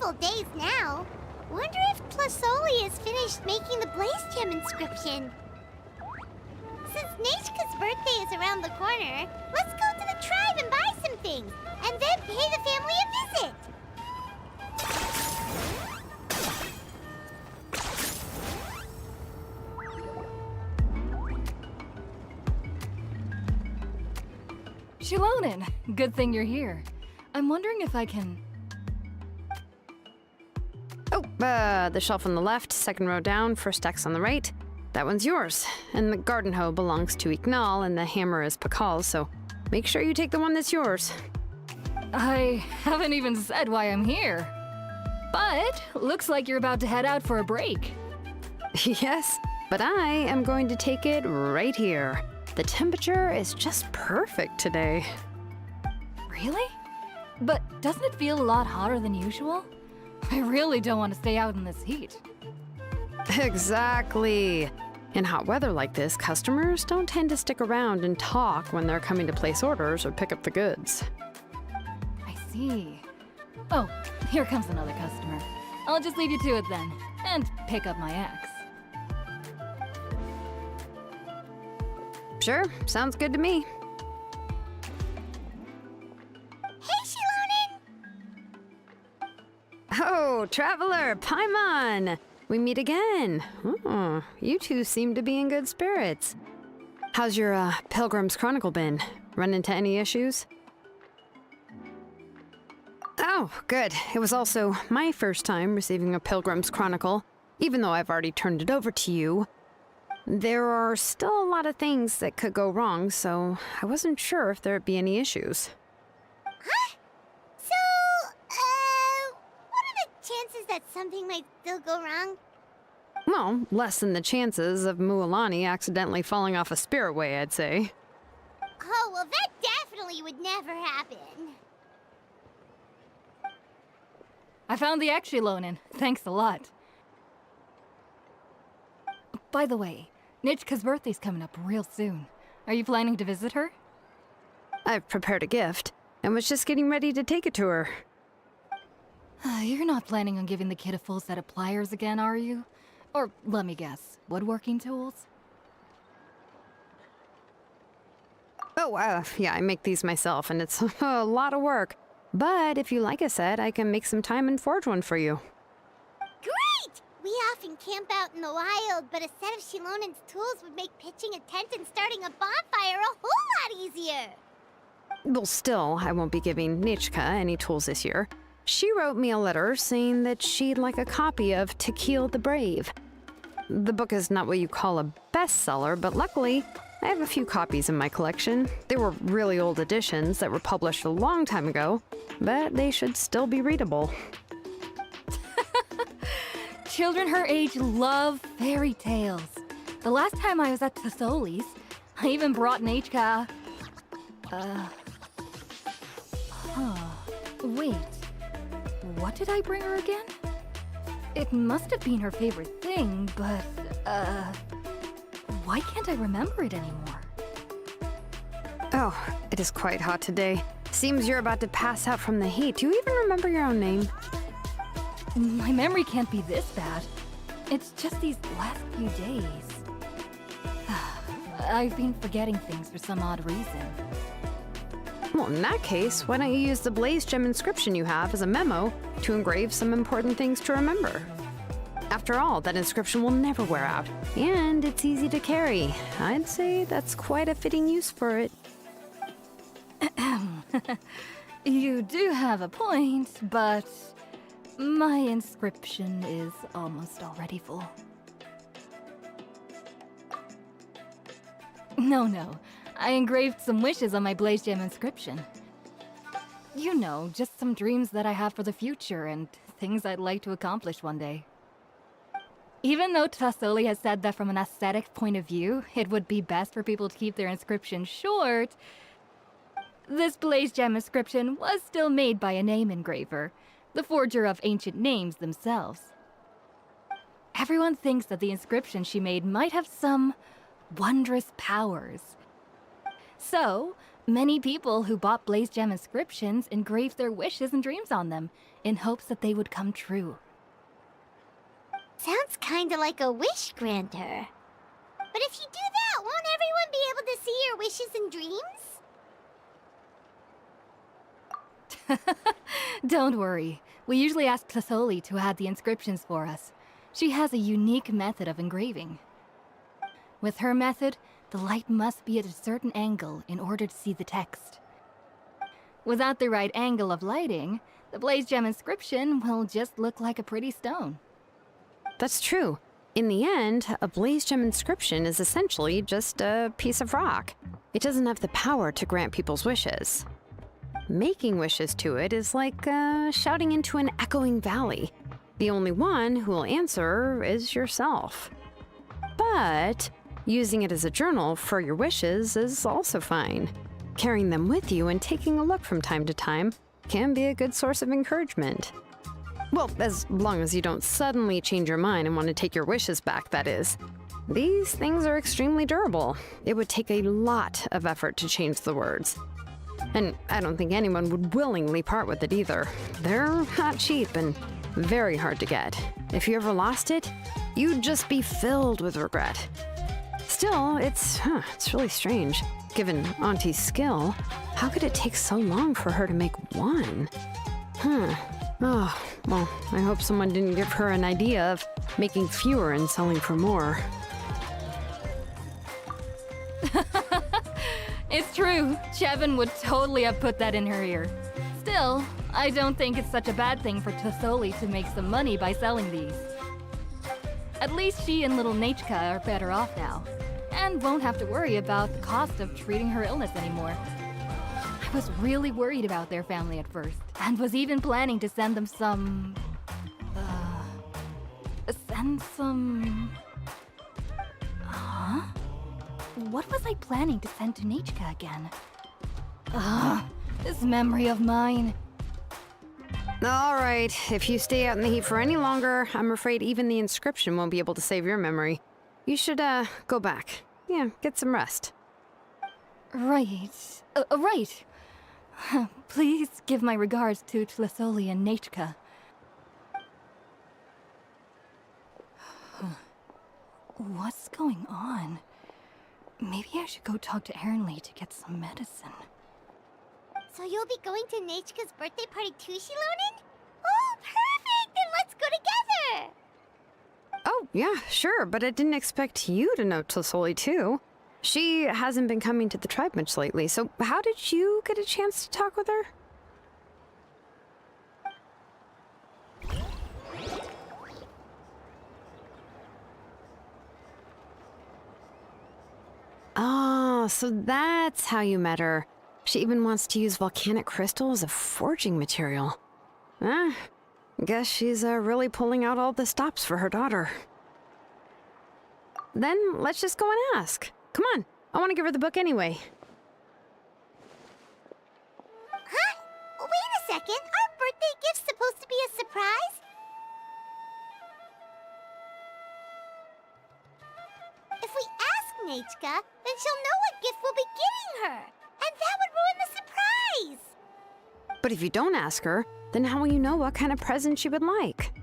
beautiful days now. Wonder if Tlasoli has finished making the Blaze Gem inscription. Since Nechka's birthday is around the corner, let's go to the tribe and buy some things, and then pay the family a visit. Xilonen, good thing you're here. I'm wondering if I can... Oh, the shelf on the left, second row down, first X on the right. That one's yours. And the garden hoe belongs to Ignal, and the hammer is Pakal's, so make sure you take the one that's yours. I haven't even said why I'm here. But looks like you're about to head out for a break. Yes, but I am going to take it right here. The temperature is just perfect today. Really? But doesn't it feel a lot hotter than usual? I really don't want to stay out in this heat. Exactly. In hot weather like this, customers don't tend to stick around and talk when they're coming to place orders or pick up the goods. I see. Oh, here comes another customer. I'll just leave you to it then, and pick up my axe. Sure, sounds good to me. Hey, Xilonen! Oh, Traveler, Paimon! We meet again. Oh, you two seem to be in good spirits. How's your Pilgrim's Chronicle been? Run into any issues? Oh, good. It was also my first time receiving a Pilgrim's Chronicle, even though I've already turned it over to you. There are still a lot of things that could go wrong, so I wasn't sure if there'd be any issues. Huh? So, what are the chances that something might still go wrong? Well, less than the chances of Mualani accidentally falling off a spirit way, I'd say. Oh, well, that definitely would never happen. I found the axe, Xilonen. Thanks a lot. By the way, Nitchka's birthday's coming up real soon. Are you planning to visit her? I've prepared a gift, and was just getting ready to take it to her. You're not planning on giving the kid a full set of pliers again, are you? Or, let me guess, woodworking tools? Oh, yeah, I make these myself, and it's a lot of work. But if you like a set, I can make some time and forge one for you. Great! We often camp out in the wild, but a set of Xilonen's tools would make pitching a tent and starting a bonfire a whole lot easier. Well, still, I won't be giving Nichka any tools this year. She wrote me a letter saying that she'd like a copy of Tequil the Brave. The book is not what you call a bestseller, but luckily, I have a few copies in my collection. They were really old editions that were published a long time ago, but they should still be readable. Children her age love fairy tales. The last time I was at Tasoli's, I even brought Nechka... Wait. What did I bring her again? It must have been her favorite thing, but, why can't I remember it anymore? Oh, it is quite hot today. Seems you're about to pass out from the heat. Do you even remember your own name? My memory can't be this bad. It's just these last few days. I've been forgetting things for some odd reason. Well, in that case, why don't you use the Blaze Gem inscription you have as a memo to engrave some important things to remember? After all, that inscription will never wear out, and it's easy to carry. I'd say that's quite a fitting use for it. You do have a point, but my inscription is almost already full. No. I engraved some wishes on my Blaze Gem inscription. You know, just some dreams that I have for the future and things I'd like to accomplish one day. Even though Tasoli has said that from an aesthetic point of view, it would be best for people to keep their inscription short, this Blaze Gem inscription was still made by a name engraver, the forger of ancient names themselves. Everyone thinks that the inscription she made might have some wondrous powers. So, Many people who bought Blaze Gem inscriptions engraved their wishes and dreams on them, in hopes that they would come true. Sounds kinda like a wish granter. But if you do that, won't everyone be able to see your wishes and dreams? Don't worry. We usually ask Plasoli to add the inscriptions for us. She has a unique method of engraving. With her method, the light must be at a certain angle in order to see the text. Without the right angle of lighting, the Blaze Gem inscription will just look like a pretty stone. That's true. In the end, a Blaze Gem inscription is essentially just a piece of rock. It doesn't have the power to grant people's wishes. Making wishes to it is like shouting into an echoing valley. The only one who will answer is yourself. But using it as a journal for your wishes is also fine. Carrying them with you and taking a look from time to time can be a good source of encouragement. Well, as long as you don't suddenly change your mind and want to take your wishes back, that is. These things are extremely durable. It would take a lot of effort to change the words. And I don't think anyone would willingly part with it either. They're not cheap and very hard to get. If you ever lost it, you'd just be filled with regret. Still, it's really strange. Given Auntie's skill, how could it take so long for her to make one? Oh, well, I hope someone didn't give her an idea of making fewer and selling for more. It's true. Chevin would totally have put that in her ear. Still, I don't think it's such a bad thing for Tosoli to make some money by selling these. At least she and little Nechka are better off now, and won't have to worry about the cost of treating her illness anymore. I was really worried about their family at first, and was even planning to send them some... Huh? What was I planning to send to Nechka again? This memory of mine. All right, if you stay out in the heat for any longer, I'm afraid even the inscription won't be able to save your memory. You should, go back. Yeah, get some rest. Right. Right. Please give my regards to Tlasoli and Nechka. What's going on? Maybe I should go talk to Ernly to get some medicine. So you'll be going to Nechka's birthday party too, Xilonen? Oh, perfect! Then let's go together! Oh, yeah, sure, but I didn't expect you to know Tlasoli too. She hasn't been coming to the tribe much lately, so how did you get a chance to talk with her? Oh, so that's how you met her. She even wants to use volcanic crystal as a forging material. Guess she's really pulling out all the stops for her daughter. Then let's just go and ask. Come on, I want to give her the book anyway. Huh? Wait a second, our birthday gift's supposed to be a surprise? If we ask Nechka, then she'll know what gift we'll be giving her, and that would ruin the surprise! But if you don't ask her, then how will you know what kind of present she would like?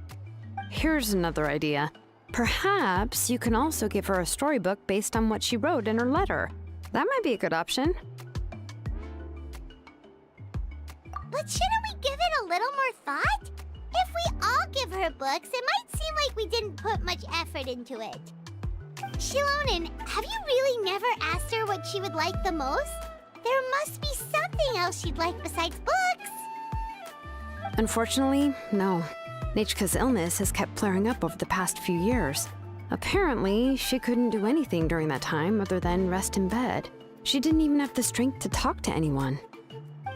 Here's another idea. Perhaps you can also give her a storybook based on what she wrote in her letter. That might be a good option. But shouldn't we give it a little more thought? If we all give her books, it might seem like we didn't put much effort into it. Xilonen, have you really never asked her what she would like the most? There must be something else she'd like besides books. Unfortunately, no. Nechka's illness has kept flaring up over the past few years. Apparently, she couldn't do anything during that time other than rest in bed. She didn't even have the strength to talk to anyone.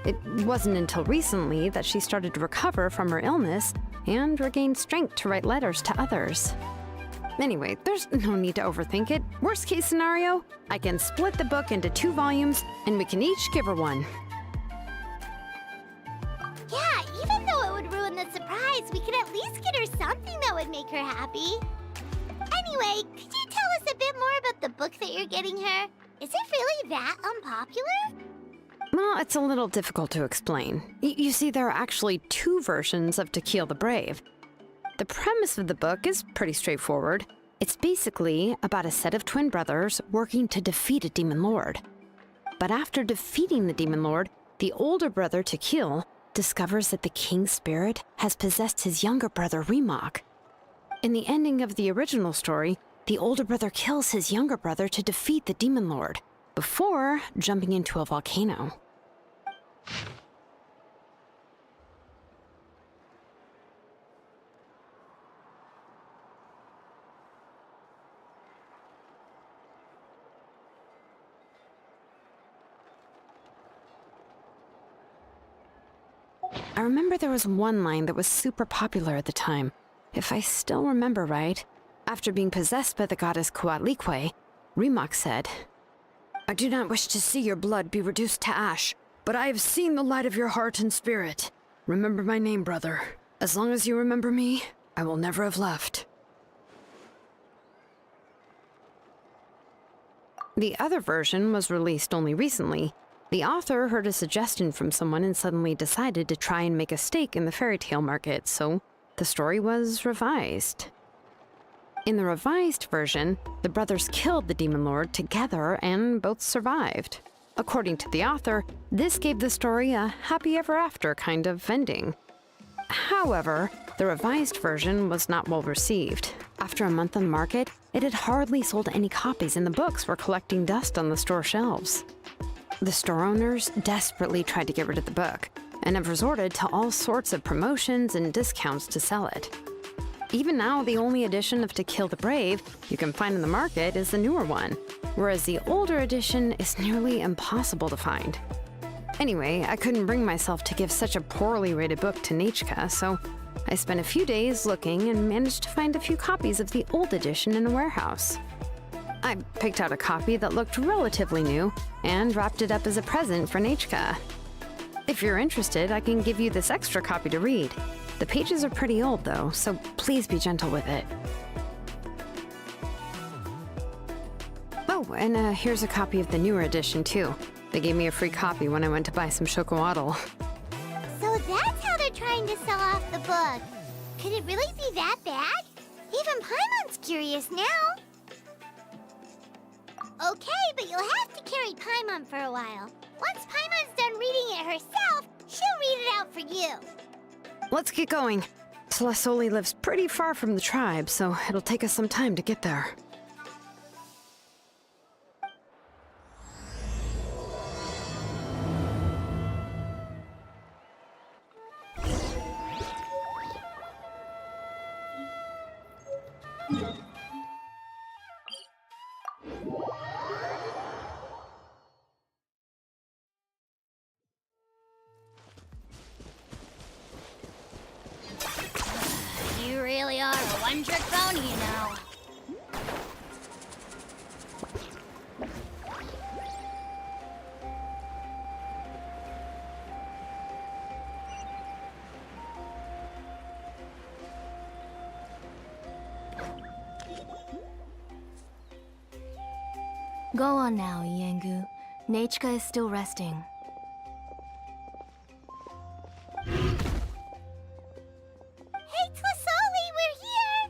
It wasn't until recently that she started to recover from her illness and regained strength to write letters to others. Anyway, there's no need to overthink it. Worst case scenario, I can split the book into 2 volumes and we can each give her one. Yeah, even though it would ruin the surprise, we could at least get her something that would make her happy. Anyway, could you tell us a bit more about the book that you're getting her? Is it really that unpopular? Well, it's a little difficult to explain. You see, there are actually two versions of To Kill the Brave. The premise of the book is pretty straightforward. It's basically about a set of twin brothers working to defeat a demon lord. But after defeating the demon lord, the older brother, To Kill, discovers that the king's spirit has possessed his younger brother, Remok. In the ending of the original story, the older brother kills his younger brother to defeat the demon lord, before jumping into a volcano. I remember there was one line that was super popular at the time. If I still remember right, after being possessed by the goddess Coatlicue, Remok said, "I do not wish to see your blood be reduced to ash, but I have seen the light of your heart and spirit. Remember my name, brother. As long as you remember me, I will never have left." The other version was released only recently. The author heard a suggestion from someone and suddenly decided to try and make a stake in the fairy tale market, so the story was revised. In the revised version, the brothers killed the demon lord together and both survived. According to the author, this gave the story a happy ever after kind of ending. However, the revised version was not well received. After a month on the market, it had hardly sold any copies and the books were collecting dust on the store shelves. The store owners desperately tried to get rid of the book and have resorted to all sorts of promotions and discounts to sell it. Even now, the only edition of To Kill the Brave you can find in the market is the newer one, whereas the older edition is nearly impossible to find. Anyway, I couldn't bring myself to give such a poorly rated book to Nechka, so I spent a few days looking and managed to find a few copies of the old edition in a warehouse. I picked out a copy that looked relatively new and wrapped it up as a present for Nechka. If you're interested, I can give you this extra copy to read. The pages are pretty old though, so please be gentle with it. Oh, and here's a copy of the newer edition too. They gave me a free copy when I went to buy some chocolatl. So that's how they're trying to sell off the book. Could it really be that bad? Even Paimon's curious now. Okay, but you'll have to carry Paimon for a while. Once Paimon's done reading it herself, she'll read it out for you. Let's get going. Tlasoli lives pretty far from the tribe, so it'll take us some time to get there. You really are a one-trick pony, you know. Go on now, Yengu. Nechka is still resting. Hey, Tlasoli, we're here!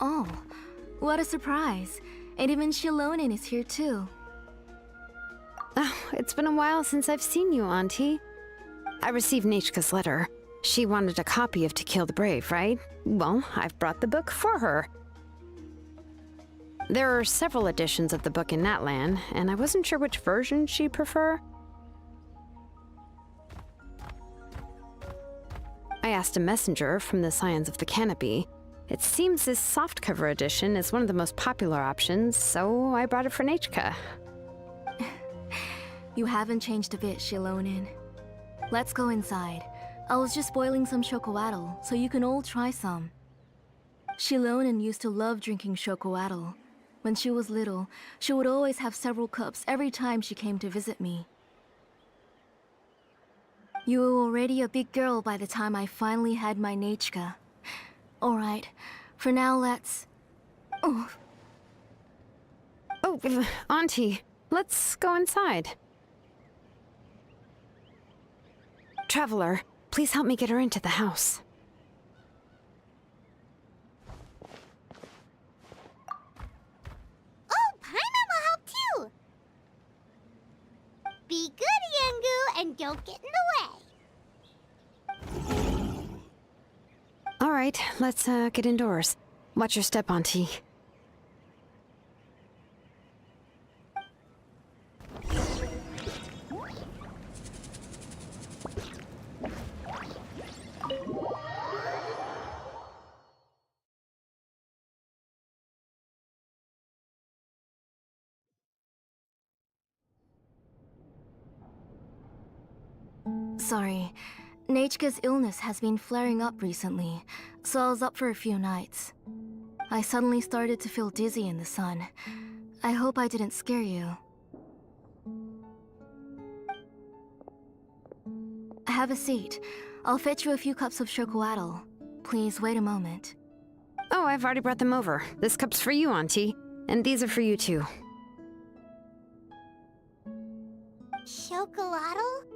Oh, what a surprise. And even Xilonen is here too. Oh, it's been a while since I've seen you, Auntie. I received Nechka's letter. She wanted a copy of To Kill the Brave, right? Well, I've brought the book for her. There are several editions of the book in Natlan, and I wasn't sure which version she'd prefer. I asked a messenger from the Scions of the Canopy. It seems this softcover edition is one of the most popular options, so I brought it for Nechka. You haven't changed a bit, Xilonen. Let's go inside. I was just boiling some chocolatl, so you can all try some. Xilonen used to love drinking chocolatl. When she was little, she would always have several cups every time she came to visit me. You were already a big girl by the time I finally had my Nechka. Alright, for now let's... Oh, Oh, Auntie, let's go inside. Traveler, please help me get her into the house. Oh, Paimon will help too! Be good, Yangu, and don't get in the way. All right, let's get indoors. Watch your step, Auntie. sorry. Nechka's illness has been flaring up recently, so I was up for a few nights. I suddenly started to feel dizzy in the sun. I hope I didn't scare you. Have a seat. I'll fetch you a few cups of chocolatl. Please wait a moment. Oh, I've already brought them over. This cup's for you, Auntie. And these are for you, too. Chocolatl?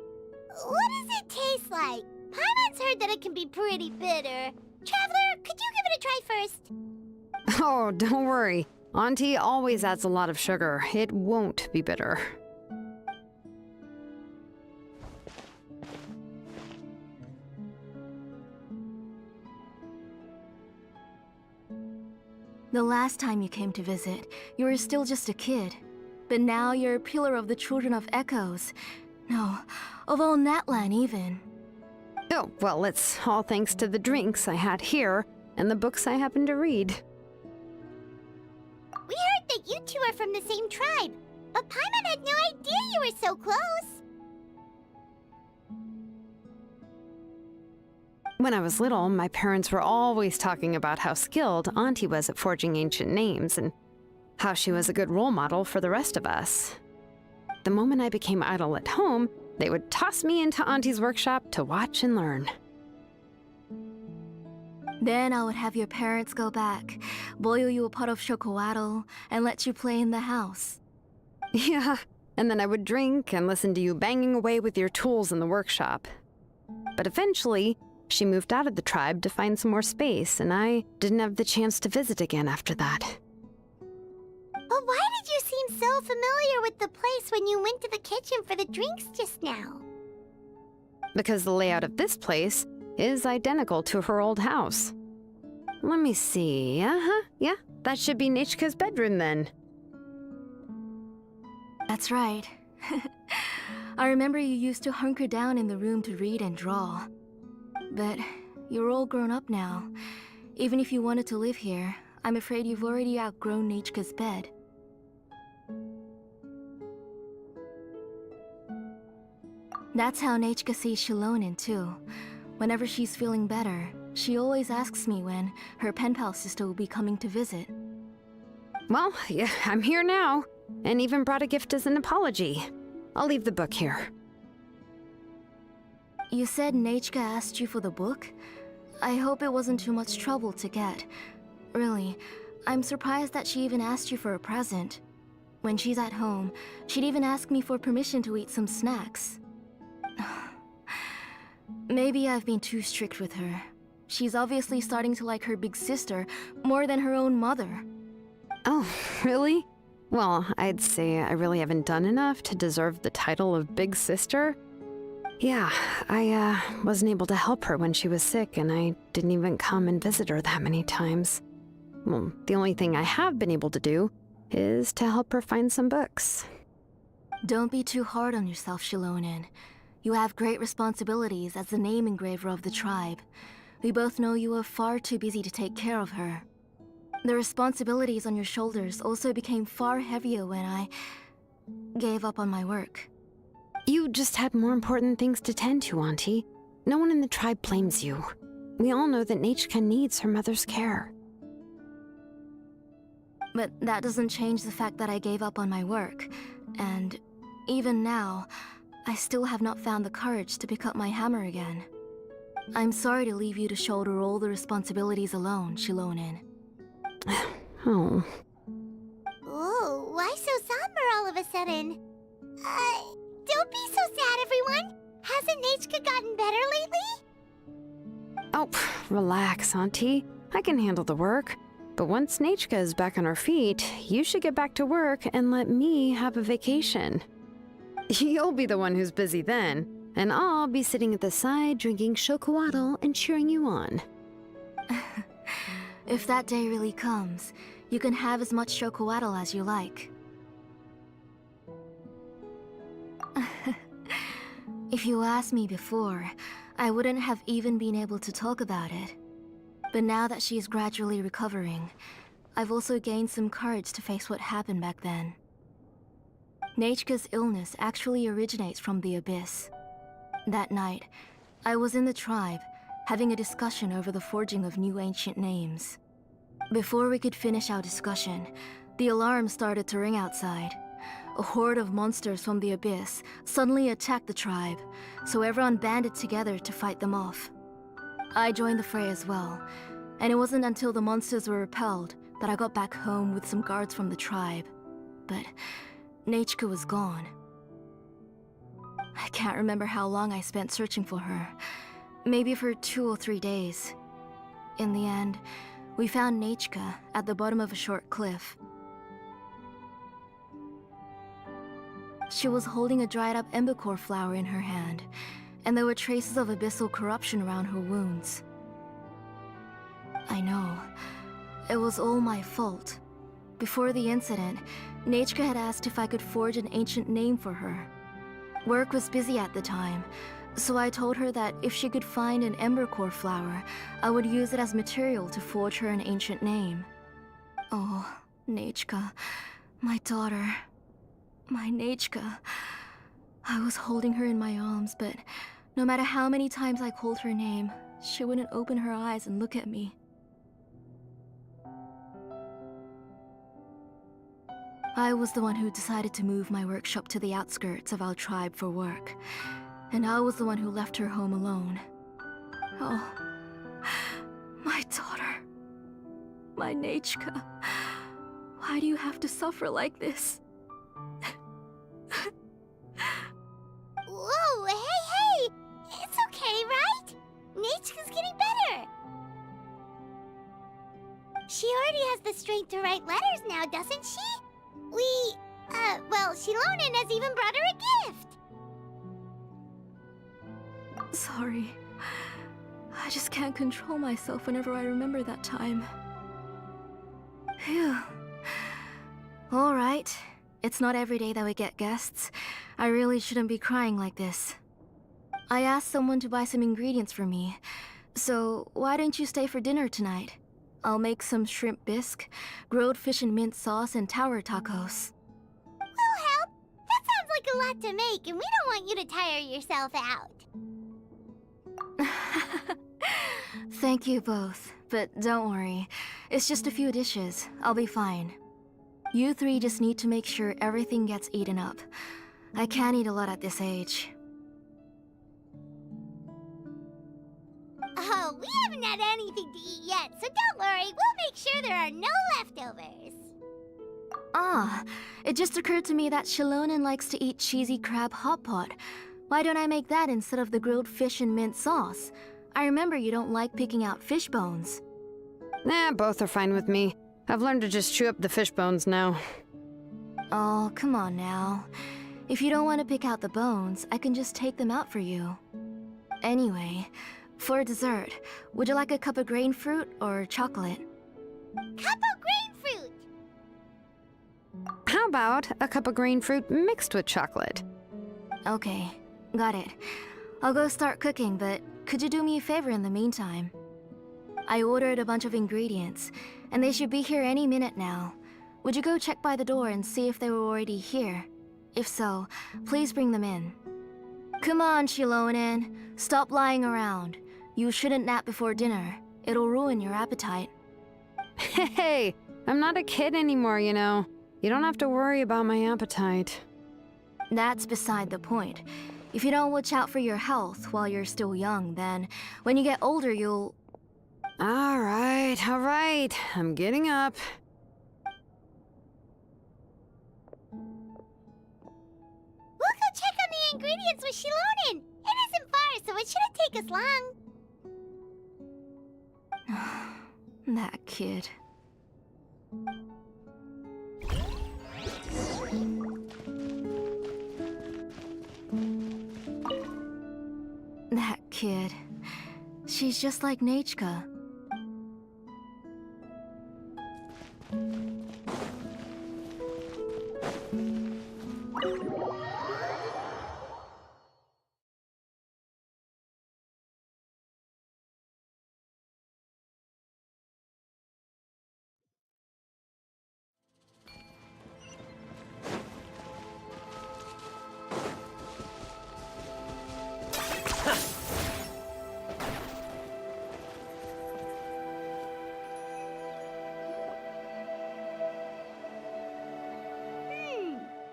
What does it taste like? Paimon's heard that it can be pretty bitter. Traveler, could you give it a try first? Oh, don't worry. Auntie always adds a lot of sugar. It won't be bitter. The last time you came to visit, you were still just a kid. But now you're a pillar of the Children of Echoes. No, of all Natlan even. Oh, well, it's all thanks to the drinks I had here and the books I happen to read. We heard that you two are from the same tribe, but Paimon had no idea you were so close. When I was little, my parents were always talking about how skilled Auntie was at forging ancient names and how she was a good role model for the rest of us. The moment I became idle at home, they would toss me into Auntie's workshop to watch and learn. Then I would have your parents go back, boil you a pot of chocolatl, and let you play in the house. Yeah, and then I would drink and listen to you banging away with your tools in the workshop. But eventually, she moved out of the tribe to find some more space, and I didn't have the chance to visit again after that. But why did you seem so familiar with the place when you went to the kitchen for the drinks just now? Because the layout of this place is identical to her old house. Let me see. Yeah, that should be Nechka's bedroom then. That's right. I remember you used to hunker down in the room to read and draw. But you're all grown up now. Even if you wanted to live here, I'm afraid you've already outgrown Nechka's bed. That's how Nechka sees Xilonen too. Whenever she's feeling better, she always asks me when her pen pal sister will be coming to visit. Well, yeah, I'm here now, and even brought a gift as an apology. I'll leave the book here. You said Nechka asked you for the book? I hope it wasn't too much trouble to get. Really, I'm surprised that she even asked you for a present. When she's at home, she'd even ask me for permission to eat some snacks. Maybe I've been too strict with her. She's obviously starting to like her big sister more than her own mother. Oh, really? Well, I'd say I really haven't done enough to deserve the title of Big Sister. Yeah, I wasn't able to help her when she was sick, and I didn't even come and visit her that many times. Well, the only thing I have been able to do is to help her find some books. Don't be too hard on yourself, Xilonen. You have great responsibilities as the name engraver of the tribe. We both know you are far too busy to take care of her. The responsibilities on your shoulders also became far heavier when I gave up on my work. You just had more important things to tend to, Auntie. No one in the tribe blames you. We all know that Nechka needs her mother's care. But that doesn't change the fact that I gave up on my work. And even now, I still have not found the courage to pick up my hammer again. I'm sorry to leave you to shoulder all the responsibilities alone, Xilonen. Oh. Oh, why so somber all of a sudden? Don't be so sad, everyone! Hasn't Nechka gotten better lately? Oh, relax, Auntie. I can handle the work. But once Nechka is back on her feet, you should get back to work and let me have a vacation. You'll be the one who's busy then, and I'll be sitting at the side drinking chocolatl and cheering you on. If that day really comes, you can have as much chocolatl as you like. If you asked me before, I wouldn't have even been able to talk about it. But now that she's gradually recovering, I've also gained some courage to face what happened back then. Nechka's illness actually originates from the Abyss. That night, I was in the tribe, having a discussion over the forging of new ancient names. Before we could finish our discussion, the alarm started to ring outside. A horde of monsters from the Abyss suddenly attacked the tribe, so everyone banded together to fight them off. I joined the fray as well, and it wasn't until the monsters were repelled that I got back home with some guards from the tribe. But Nechka was gone. I can't remember how long I spent searching for her. Maybe for 2 or 3 days. In the end, we found Nechka at the bottom of a short cliff. She was holding a dried up embercore flower in her hand, and there were traces of abyssal corruption around her wounds. I know. It was all my fault. Before the incident, Nechka had asked if I could forge an ancient name for her. Work was busy at the time, so I told her that if she could find an embercore flower, I would use it as material to forge her an ancient name. Oh, Nechka, my daughter. My Nechka. I was holding her in my arms, but no matter how many times I called her name, she wouldn't open her eyes and look at me. I was the one who decided to move my workshop to the outskirts of our tribe for work, and I was the one who left her home alone. Oh, my daughter. My Nechka. Why do you have to suffer like this? Whoa, hey! It's okay, right? Nechka's getting better. She already has the strength to write letters now, doesn't she? Xilonen has even brought her a gift. Sorry. I just can't control myself whenever I remember that time. Phew. Alright. It's not every day that we get guests. I really shouldn't be crying like this. I asked someone to buy some ingredients for me. So, why don't you stay for dinner tonight? I'll make some shrimp bisque, grilled fish and mint sauce, and tower tacos. We'll help. That sounds like a lot to make, and we don't want you to tire yourself out. Thank you both, but don't worry. It's just a few dishes. I'll be fine. You three just need to make sure everything gets eaten up. I can't eat a lot at this age. Oh, we haven't had anything to eat yet, so don't worry. We'll make sure there are no leftovers. Ah, it just occurred to me that Xilonen likes to eat cheesy crab hot pot. Why don't I make that instead of the grilled fish and mint sauce? I remember you don't like picking out fish bones. Nah, both are fine with me. I've learned to just chew up the fish bones now. Oh, come on now. If you don't want to pick out the bones, I can just take them out for you. Anyway, for dessert, would you like a cup of grain fruit or chocolate? Cup of grain fruit! How about a cup of green fruit mixed with chocolate? Okay, got it. I'll go start cooking, but could you do me a favor in the meantime? I ordered a bunch of ingredients, and they should be here any minute now. Would you go check by the door and see if they were already here? If so, please bring them in. Come on, Xilonen. Stop lying around. You shouldn't nap before dinner. It'll ruin your appetite. Hey, I'm not a kid anymore, you know. You don't have to worry about my appetite. That's beside the point. If you don't watch out for your health while you're still young, then when you get older, you'll... All right. I'm getting up. We'll go check on the ingredients with Xilonen. It isn't far, so it shouldn't take us long. That kid. That kid. She's just like Nechka.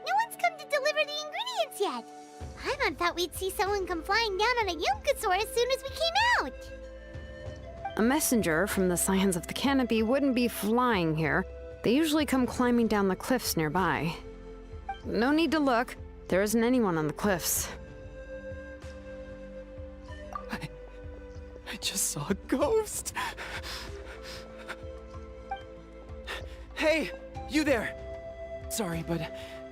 No one's come to deliver the ingredients yet. Paimon thought we'd see someone come flying down on a Yunkasaur as soon as we came out. A messenger from the Scions of the Canopy wouldn't be flying here. They usually come climbing down the cliffs nearby. No need to look. There isn't anyone on the cliffs. I just saw a ghost. Hey, you there. Sorry, but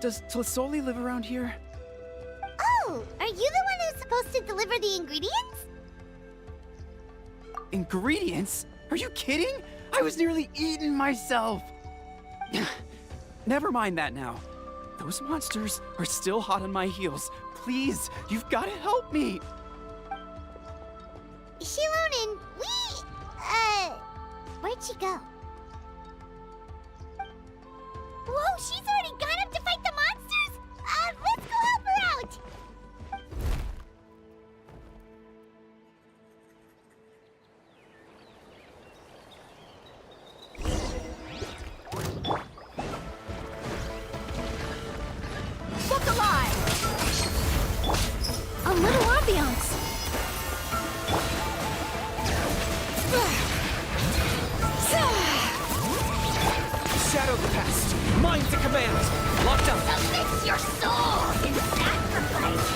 does Tlasoli live around here? Oh, are you the one who's supposed to deliver the ingredients? Ingredients? Are you kidding? I was nearly eaten myself. Never mind that now. Those monsters are still hot on my heels. Please, you've got to help me. Xilonen, where'd she go? Whoa, she's already gone up to fight the monsters? Let's go help her out! Look alive! A little ambiance. Shadow the past. Mind to command. Locked up. Submit your soul in sacrifice!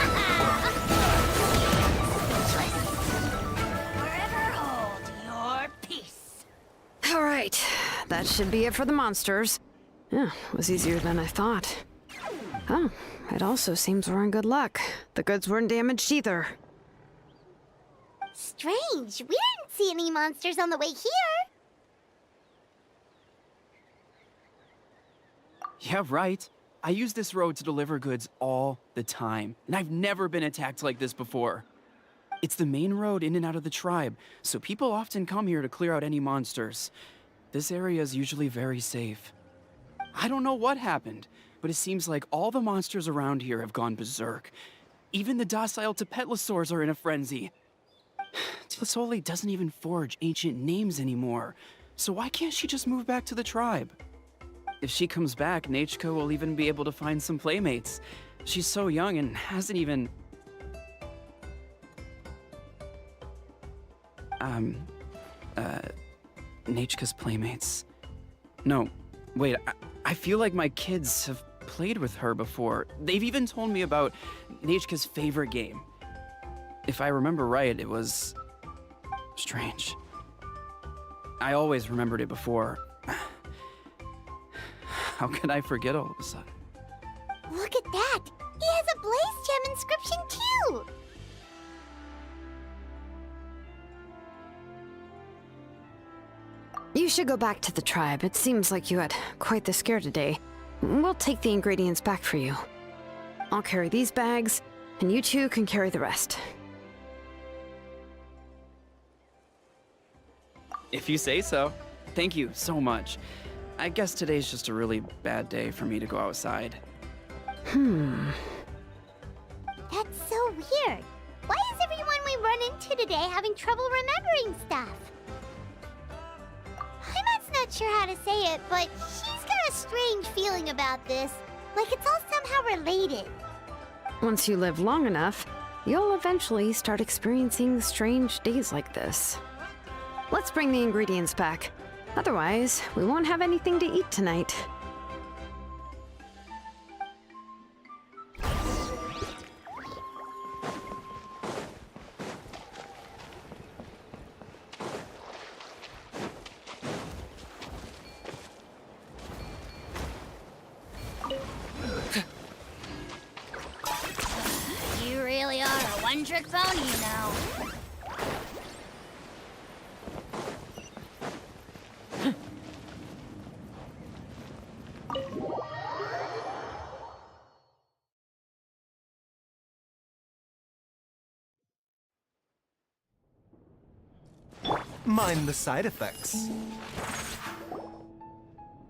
Forever hold your peace. All right. That should be it for the monsters. Yeah, it was easier than I thought. Oh, it also seems we're in good luck. The goods weren't damaged either. Strange, we didn't see any monsters on the way here. Yeah, right. I use this road to deliver goods all the time, and I've never been attacked like this before. It's the main road in and out of the tribe, so people often come here to clear out any monsters. This area is usually very safe. I don't know what happened, but it seems like all the monsters around here have gone berserk. Even the docile Tepetlosaurs are in a frenzy. Tlasoli doesn't even forge ancient names anymore, so why can't she just move back to the tribe? If she comes back, Nechka will even be able to find some playmates. She's so young and hasn't even... Nechka's playmates. No, wait, I feel like my kids have played with her before. They've even told me about Nechka's favorite game. If I remember right, it was... strange. I always remembered it before. How could I forget all of a sudden? Look at that! He has a Blaze Gem inscription too! You should go back to the tribe. It seems like you had quite the scare today. We'll take the ingredients back for you. I'll carry these bags, and you two can carry the rest. If you say so. Thank you so much. I guess today's just a really bad day for me to go outside. That's so weird. Why is everyone we run into today having trouble remembering stuff? Paimon's not sure how to say it, but she's got a strange feeling about this. Like it's all somehow related. Once you live long enough, you'll eventually start experiencing strange days like this. Let's bring the ingredients back. Otherwise, we won't have anything to eat tonight. You really are a one-trick pony, you know. Mind the side effects.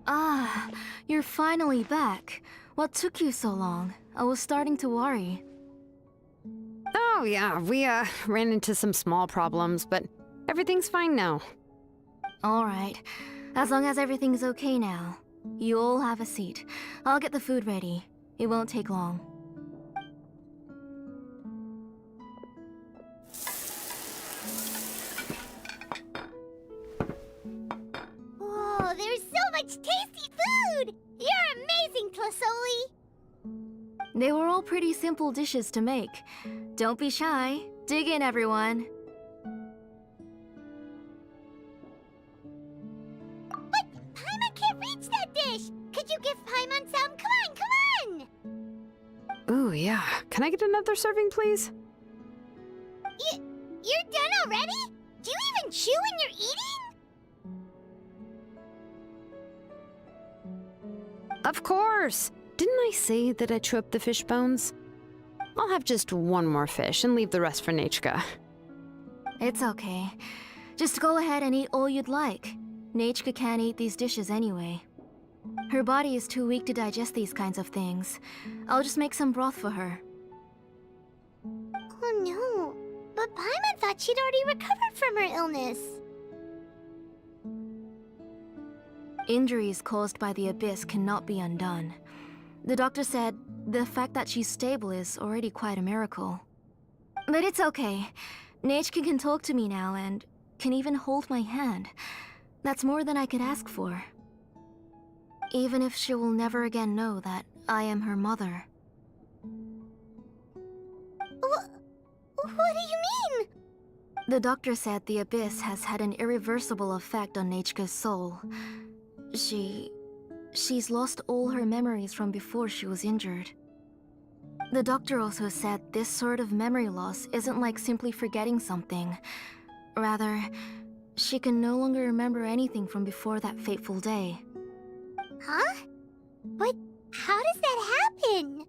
Ah, you're finally back. What took you so long? I was starting to worry. Oh yeah, we ran into some small problems, but everything's fine now. All right. As long as everything's okay now. You all have a seat. I'll get the food ready. It won't take long. Whoa, there's so much tasty food! You're amazing, Tlasoli! They were all pretty simple dishes to make. Don't be shy. Dig in, everyone. But Paimon can't reach that dish! Could you give Paimon some? Come on! Ooh, yeah. Can I get another serving, please? You're done already? Do you even chew when you're eating? Of course! Didn't I say that I chew up the fish bones? I'll have just one more fish and leave the rest for Nechka. It's okay. Just go ahead and eat all you'd like. Nechka can't eat these dishes anyway. Her body is too weak to digest these kinds of things. I'll just make some broth for her. Oh no, but Paimon thought she'd already recovered from her illness. Injuries caused by the abyss cannot be undone. The doctor said the fact that she's stable is already quite a miracle. But it's okay. Nechka can talk to me now and can even hold my hand. That's more than I could ask for. Even if she will never again know that I am her mother. What do you mean? The doctor said the abyss has had an irreversible effect on Nechka's soul. She's lost all her memories from before she was injured. The doctor also said this sort of memory loss isn't like simply forgetting something. Rather, she can no longer remember anything from before that fateful day. Huh? But how does that happen?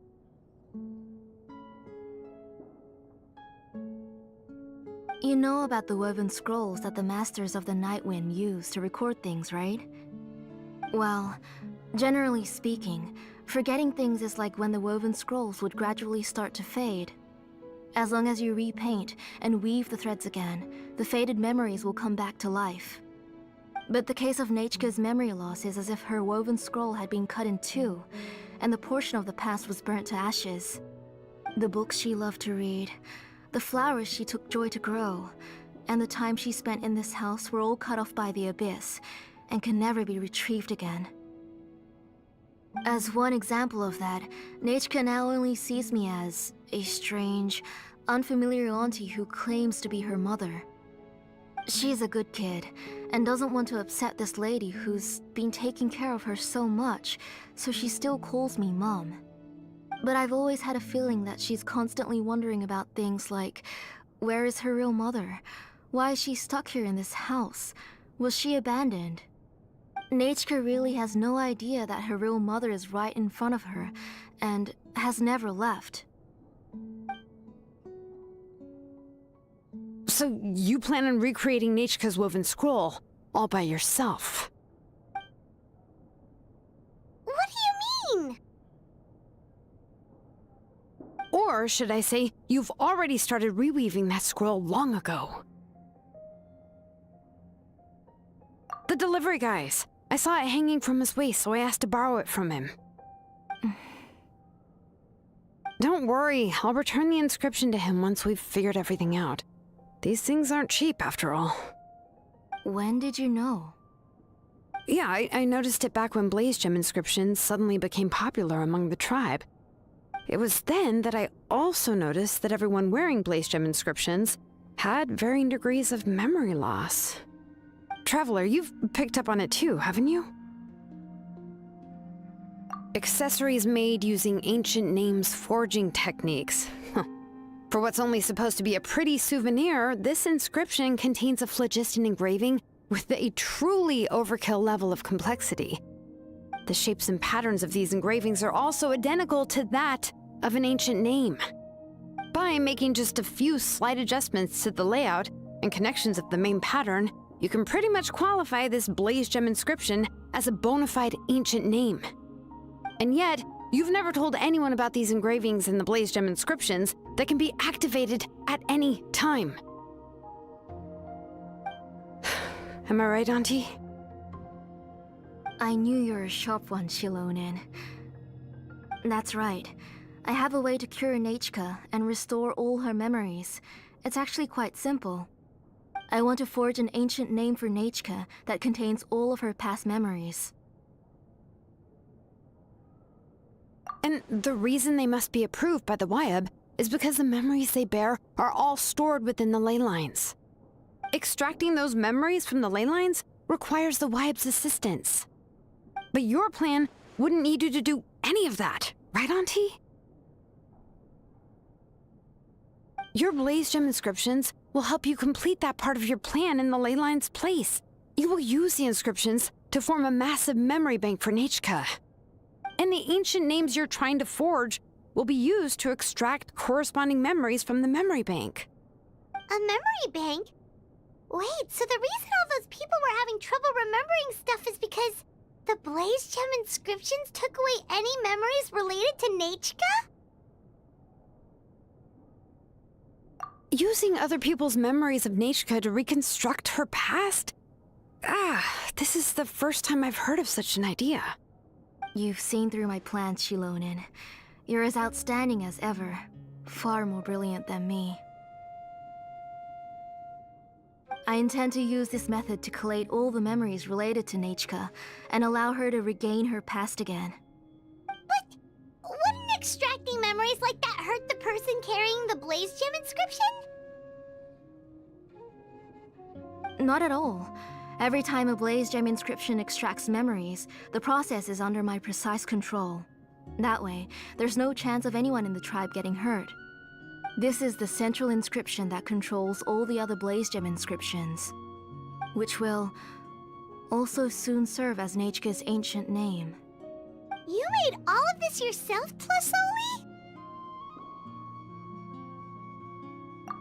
You know about the woven scrolls that the Masters of the Night Wind use to record things, right? Well, generally speaking, forgetting things is like when the woven scrolls would gradually start to fade. As long as you repaint and weave the threads again, the faded memories will come back to life. But the case of Nechka's memory loss is as if her woven scroll had been cut in two, and the portion of the past was burnt to ashes. The books she loved to read, the flowers she took joy to grow, and the time she spent in this house were all cut off by the abyss, and can never be retrieved again. As one example of that, Nechka now only sees me as a strange, unfamiliar auntie who claims to be her mother. She's a good kid, and doesn't want to upset this lady who's been taking care of her so much, so she still calls me Mom. But I've always had a feeling that she's constantly wondering about things like, where is her real mother? Why is she stuck here in this house? Was she abandoned? Nechka really has no idea that her real mother is right in front of her, and has never left. So you plan on recreating Nechka's woven scroll all by yourself? What do you mean? Or should I say, you've already started reweaving that scroll long ago? The delivery guys. I saw it hanging from his waist, so I asked to borrow it from him. Don't worry, I'll return the inscription to him once we've figured everything out. These things aren't cheap, after all. When did you know? Yeah, I noticed it back when Blaze Gem inscriptions suddenly became popular among the tribe. It was then that I also noticed that everyone wearing Blaze Gem inscriptions had varying degrees of memory loss. Traveler, you've picked up on it too, haven't you? Accessories made using ancient names forging techniques. For what's only supposed to be a pretty souvenir, this inscription contains a phlogiston engraving with a truly overkill level of complexity. The shapes and patterns of these engravings are also identical to that of an ancient name. By making just a few slight adjustments to the layout and connections of the main pattern, you can pretty much qualify this Blaze Gem inscription as a bona fide ancient name. And yet, you've never told anyone about these engravings in the Blaze Gem inscriptions that can be activated at any time. Am I right, Auntie? I knew you were a sharp one, Xilonen. That's right. I have a way to cure Nechka and restore all her memories. It's actually quite simple. I want to forge an ancient name for Nechka that contains all of her past memories. And the reason they must be approved by the Wyab is because the memories they bear are all stored within the ley lines. Extracting those memories from the ley lines requires the Wyab's assistance. But your plan wouldn't need you to do any of that, right, Auntie? Your Blaze Gem inscriptions will help you complete that part of your plan in the ley line's place. You will use the inscriptions to form a massive memory bank for Nechka. And the ancient names you're trying to forge will be used to extract corresponding memories from the memory bank. A memory bank? Wait, so the reason all those people were having trouble remembering stuff is because the Blaze Gem inscriptions took away any memories related to Nechka? Using other people's memories of Nechka to reconstruct her past? This is the first time I've heard of such an idea. You've seen through my plans, Xilonen. You're as outstanding as ever. Far more brilliant than me. I intend to use this method to collate all the memories related to Nechka and allow her to regain her past again. But wouldn't extracting memories like that hurt the person carrying the Blaze Gem inscription? Not at all. Every time a Blaze Gem inscription extracts memories, the process is under my precise control. That way, there's no chance of anyone in the tribe getting hurt. This is the central inscription that controls all the other Blaze Gem inscriptions, which will also soon serve as Nechka's ancient name. You made all of this yourself, Plusoli?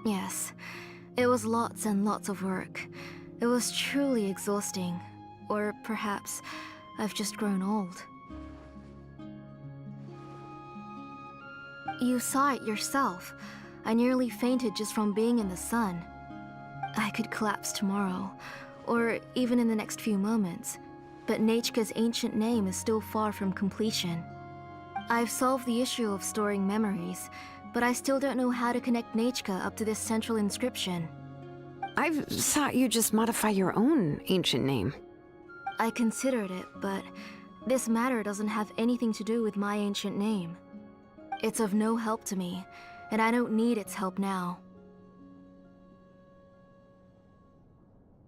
Yes, it was lots and lots of work. It was truly exhausting. Or perhaps I've just grown old. You saw it yourself. I nearly fainted just from being in the sun. I could collapse tomorrow, or even in the next few moments, but Nechka's ancient name is still far from completion. I've solved the issue of storing memories, but I still don't know how to connect Nechka up to this central inscription. I've thought you just modify your own ancient name. I considered it, but this matter doesn't have anything to do with my ancient name. It's of no help to me, and I don't need its help now.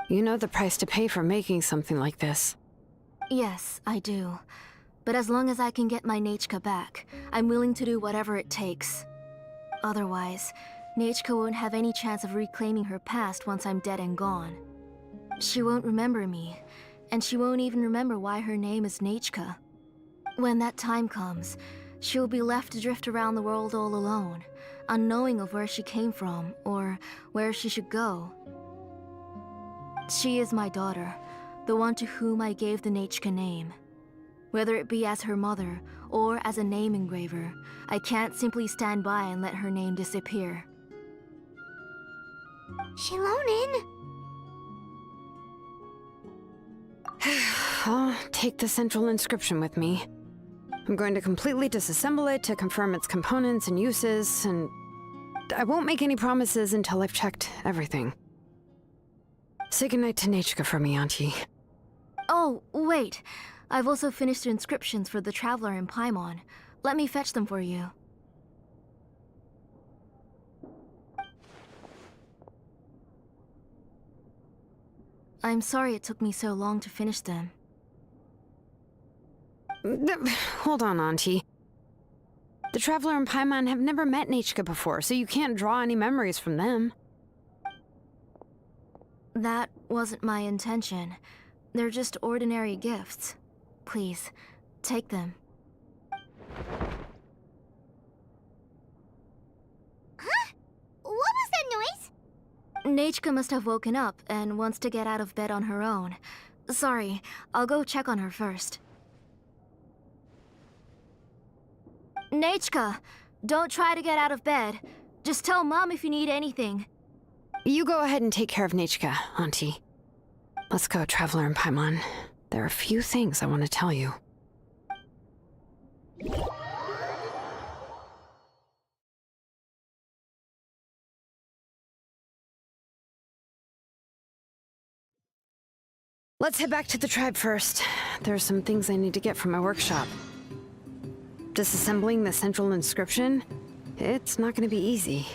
You know the price to pay for making something like this. Yes, I do. But as long as I can get my Nechka back, I'm willing to do whatever it takes. Otherwise, Nechka won't have any chance of reclaiming her past once I'm dead and gone. She won't remember me, and she won't even remember why her name is Nechka. When that time comes, she'll be left to drift around the world all alone, unknowing of where she came from or where she should go. She is my daughter, the one to whom I gave the Nechka name. Whether it be as her mother or as a name engraver, I can't simply stand by and let her name disappear. Xilonen? I'll take the central inscription with me. I'm going to completely disassemble it to confirm its components and uses, and I won't make any promises until I've checked everything. Say goodnight to Nechka for me, Auntie. Oh, wait. I've also finished the inscriptions for the Traveler in Paimon. Let me fetch them for you. I'm sorry it took me so long to finish them. Hold on, Auntie. The Traveler and Paimon have never met Nechka before, so you can't draw any memories from them. That wasn't my intention. They're just ordinary gifts. Please, take them. Huh? What was that noise? Nechka must have woken up and wants to get out of bed on her own. Sorry, I'll go check on her first. Nechka, don't try to get out of bed. Just tell Mom if you need anything. You go ahead and take care of Nechka, Auntie. Let's go, Traveler and Paimon. There are a few things I want to tell you. Let's head back to the tribe first. There are some things I need to get from my workshop. Disassembling the central inscription? It's not going to be easy.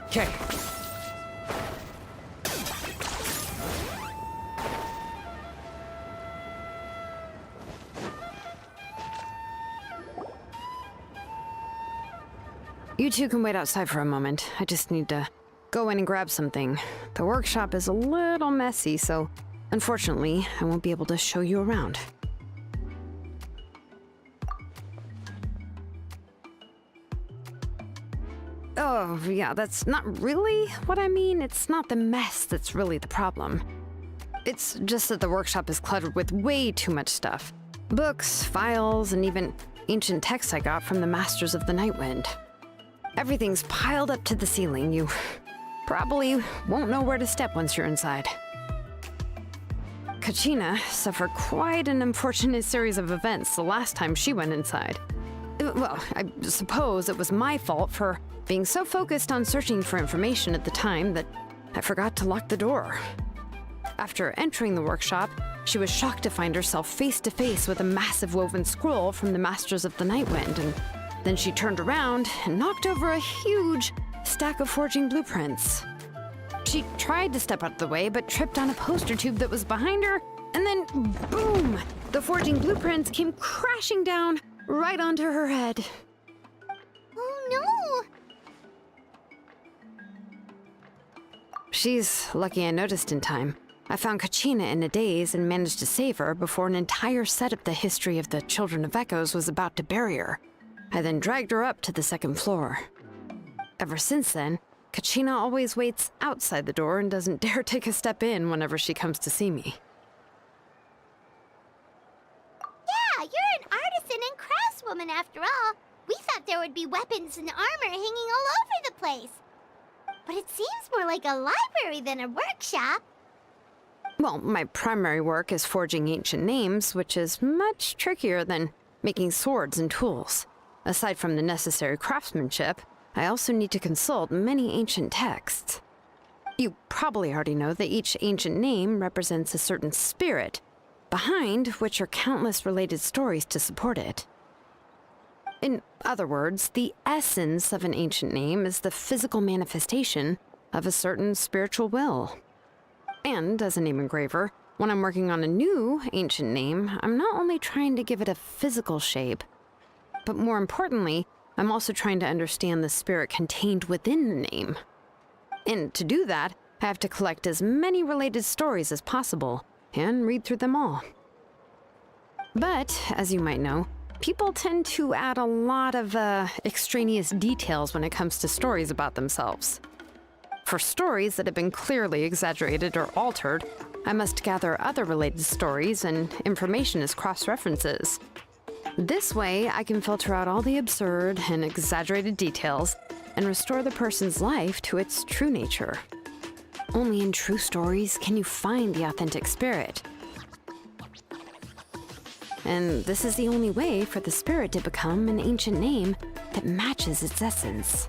Okay. You two can wait outside for a moment. I just need to go in and grab something. The workshop is a little messy, so unfortunately, I won't be able to show you around. Oh, yeah, that's not really what I mean. It's not the mess that's really the problem. It's just that the workshop is cluttered with way too much stuff. Books, files, and even ancient texts I got from the Masters of the Nightwind. Everything's piled up to the ceiling. You probably won't know where to step once you're inside. Kachina suffered quite an unfortunate series of events the last time she went inside. Well, I suppose it was my fault for being so focused on searching for information at the time that I forgot to lock the door. After entering the workshop, she was shocked to find herself face to face with a massive woven scroll from the Masters of the Nightwind, and then she turned around and knocked over a huge stack of forging blueprints. She tried to step out of the way, but tripped on a poster tube that was behind her, and then boom! The forging blueprints came crashing down right onto her head. Oh no! She's lucky I noticed in time. I found Kachina in a daze and managed to save her before an entire set of the history of the Children of Echoes was about to bury her. I then dragged her up to the second floor. Ever since then, Kachina always waits outside the door and doesn't dare take a step in whenever she comes to see me. Yeah, you're an artisan and craftswoman after all. We thought there would be weapons and armor hanging all over the place. But it seems more like a library than a workshop. Well, my primary work is forging ancient names, which is much trickier than making swords and tools. Aside from the necessary craftsmanship, I also need to consult many ancient texts. You probably already know that each ancient name represents a certain spirit, behind which are countless related stories to support it. In other words, the essence of an ancient name is the physical manifestation of a certain spiritual will. And as a name engraver, when I'm working on a new ancient name, I'm not only trying to give it a physical shape, but more importantly, I'm also trying to understand the spirit contained within the name. And to do that, I have to collect as many related stories as possible and read through them all. But, as you might know, people tend to add a lot of extraneous details when it comes to stories about themselves. For stories that have been clearly exaggerated or altered, I must gather other related stories and information as cross-references. This way, I can filter out all the absurd and exaggerated details and restore the person's life to its true nature. Only in true stories can you find the authentic spirit. And this is the only way for the spirit to become an ancient name that matches its essence.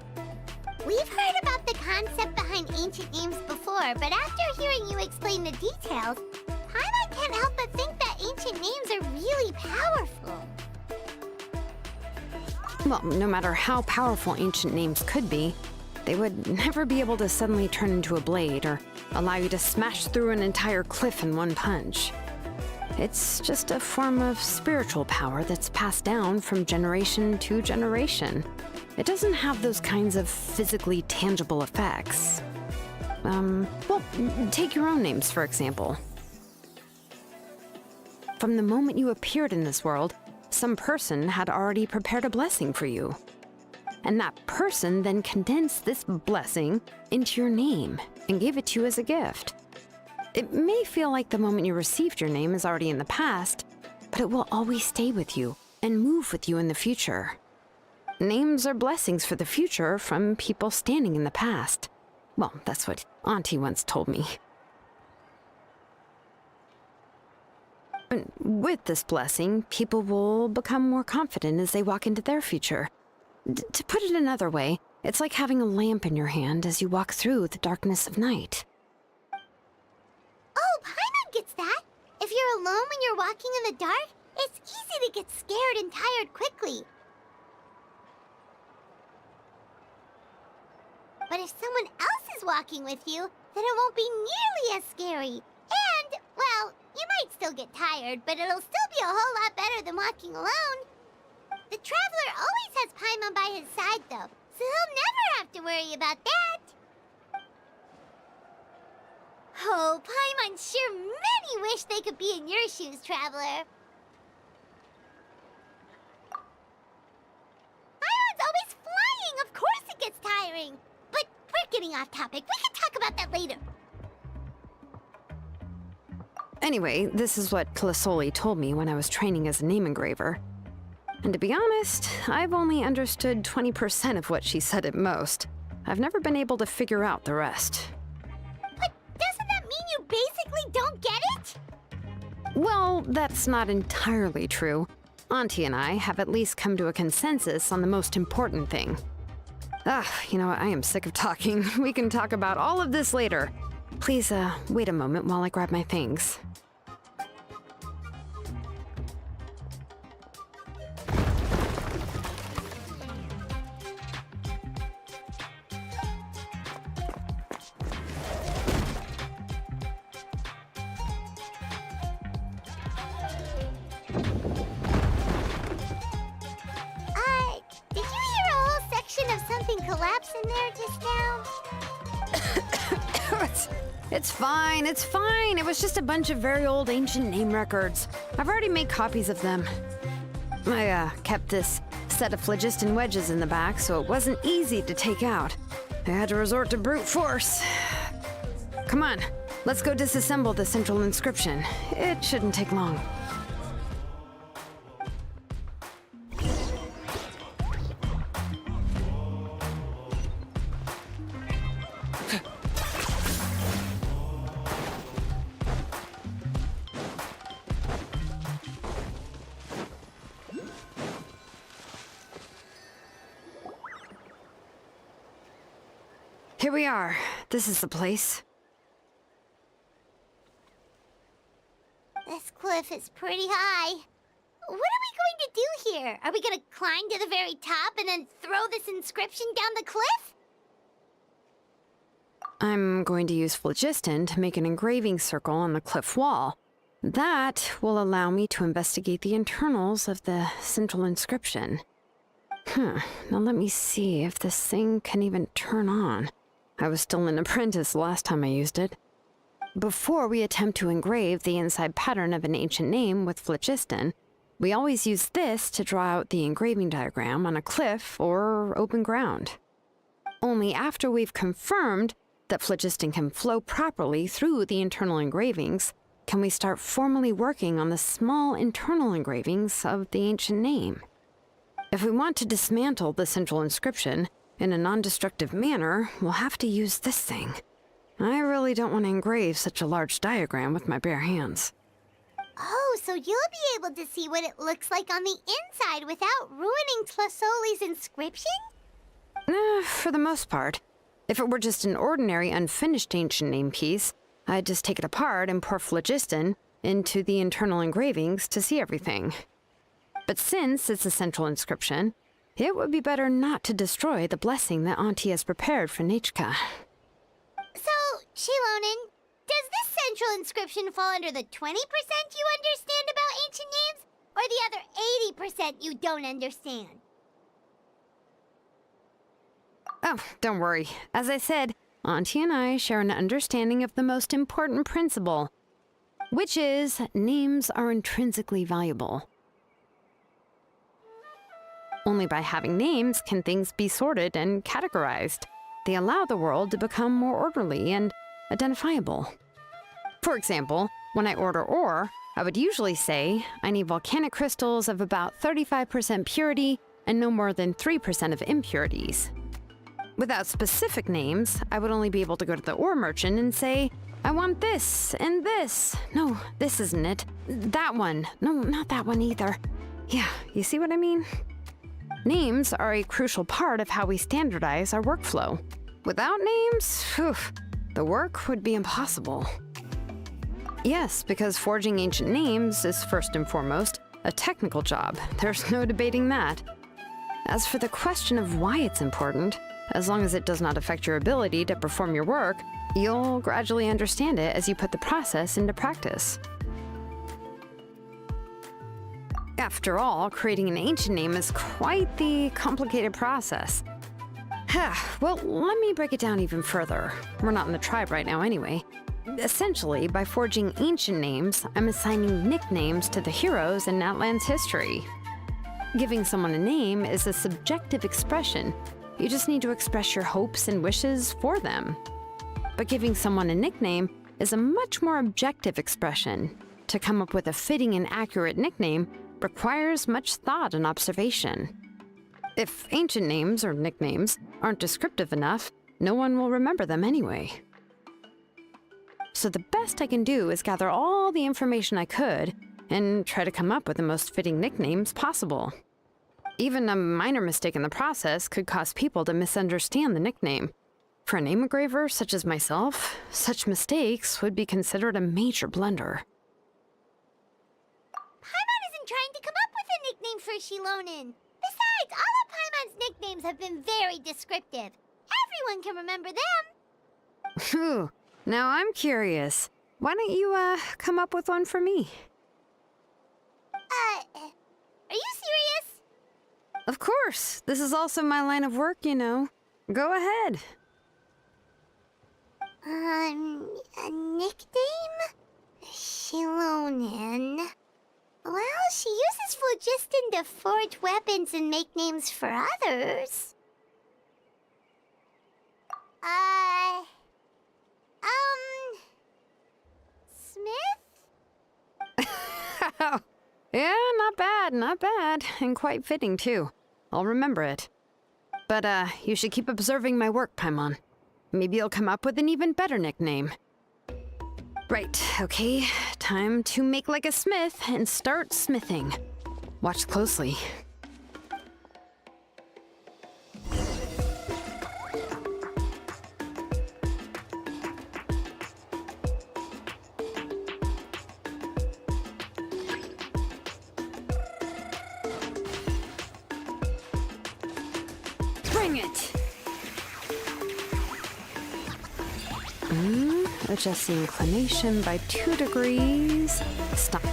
We've heard about the concept behind ancient names before, but after hearing you explain the details, Paimon can't help but think that ancient names are really powerful. Well, no matter how powerful ancient names could be, they would never be able to suddenly turn into a blade or allow you to smash through an entire cliff in one punch. It's just a form of spiritual power that's passed down from generation to generation. It doesn't have those kinds of physically tangible effects. Well, take your own names, for example. From the moment you appeared in this world, some person had already prepared a blessing for you. And that person then condensed this blessing into your name and gave it to you as a gift. It may feel like the moment you received your name is already in the past, but it will always stay with you and move with you in the future. Names are blessings for the future from people standing in the past. Well, that's what Auntie once told me. And with this blessing, people will become more confident as they walk into their future. To put it another way, it's like having a lamp in your hand as you walk through the darkness of night. Oh, Paimon gets that. If you're alone when you're walking in the dark, it's easy to get scared and tired quickly. But if someone else is walking with you, then it won't be nearly as scary. And, well, you might still get tired, but it'll still be a whole lot better than walking alone. The Traveler always has Paimon by his side, though, so he'll never have to worry about that. Oh, Paimon sure many wish they could be in your shoes, Traveler. Paimon's always flying. Of course it gets tiring. But we're getting off topic. We can talk about that later. Anyway, this is what Plisoli told me when I was training as a name engraver. And to be honest, I've only understood 20% of what she said at most. I've never been able to figure out the rest. But doesn't that mean you basically don't get it? Well, that's not entirely true. Auntie and I have at least come to a consensus on the most important thing. You know what? I am sick of talking. We can talk about all of this later. Please, wait a moment while I grab my things. Did you hear a whole section of something collapse in there just now? It's fine, it's fine. It was just a bunch of very old ancient name records. I've already made copies of them. I kept this set of phlogiston wedges in the back, so it wasn't easy to take out. I had to resort to brute force. Come on, let's go disassemble the central inscription. It shouldn't take long. Here we are. This is the place. This cliff is pretty high. What are we going to do here? Are we going to climb to the very top and then throw this inscription down the cliff? I'm going to use phlogiston to make an engraving circle on the cliff wall. That will allow me to investigate the internals of the central inscription. Now let me see if this thing can even turn on. I was still an apprentice last time I used it. Before we attempt to engrave the inside pattern of an ancient name with phlogiston, we always use this to draw out the engraving diagram on a cliff or open ground. Only after we've confirmed that phlogiston can flow properly through the internal engravings, can we start formally working on the small internal engravings of the ancient name. If we want to dismantle the central inscription in a non-destructive manner, we'll have to use this thing. I really don't want to engrave such a large diagram with my bare hands. Oh, so you'll be able to see what it looks like on the inside without ruining Tlasoli's inscription? For the most part. If it were just an ordinary unfinished ancient name piece, I'd just take it apart and pour phlogiston into the internal engravings to see everything. But since it's a central inscription, it would be better not to destroy the blessing that Auntie has prepared for Nichka. So, Xilonen, does this central inscription fall under the 20% you understand about ancient names, or the other 80% you don't understand? Oh, don't worry. As I said, Auntie and I share an understanding of the most important principle, which is names are intrinsically valuable. Only by having names can things be sorted and categorized. They allow the world to become more orderly and identifiable. For example, when I order ore, I would usually say I need volcanic crystals of about 35% purity and no more than 3% of impurities. Without specific names, I would only be able to go to the ore merchant and say, I want this and this. No, this isn't it. That one. No, not that one either. Yeah, you see what I mean? Names are a crucial part of how we standardize our workflow. Without names, the work would be impossible. Yes, because forging ancient names is first and foremost a technical job. There's no debating that. As for the question of why it's important, as long as it does not affect your ability to perform your work, you'll gradually understand it as you put the process into practice. After all, creating an ancient name is quite the complicated process. Well, let me break it down even further. We're not in the tribe right now anyway. Essentially, by forging ancient names, I'm assigning nicknames to the heroes in Natlan's history. Giving someone a name is a subjective expression. You just need to express your hopes and wishes for them. But giving someone a nickname is a much more objective expression. To come up with a fitting and accurate nickname requires much thought and observation. If ancient names or nicknames aren't descriptive enough, no one will remember them anyway. So the best I can do is gather all the information I could and try to come up with the most fitting nicknames possible. Even a minor mistake in the process could cause people to misunderstand the nickname. For a name engraver such as myself, such mistakes would be considered a major blunder. Paimon isn't trying to come up with a nickname for Xilonen. Besides, all of Paimon's nicknames have been very descriptive. Everyone can remember them. Phew. Now I'm curious. Why don't you, come up with one for me? Are you serious? Of course. This is also my line of work, you know. Go ahead. A nickname? Xilonen. Well, she uses phlogiston to forge weapons and make names for others. Smith? Yeah, not bad, and quite fitting too. I'll remember it. But, you should keep observing my work, Paimon. Maybe you'll come up with an even better nickname. Right, okay. Time to make like a smith and start smithing. Watch closely. Bring it! Adjust the inclination by 2 degrees. Stop.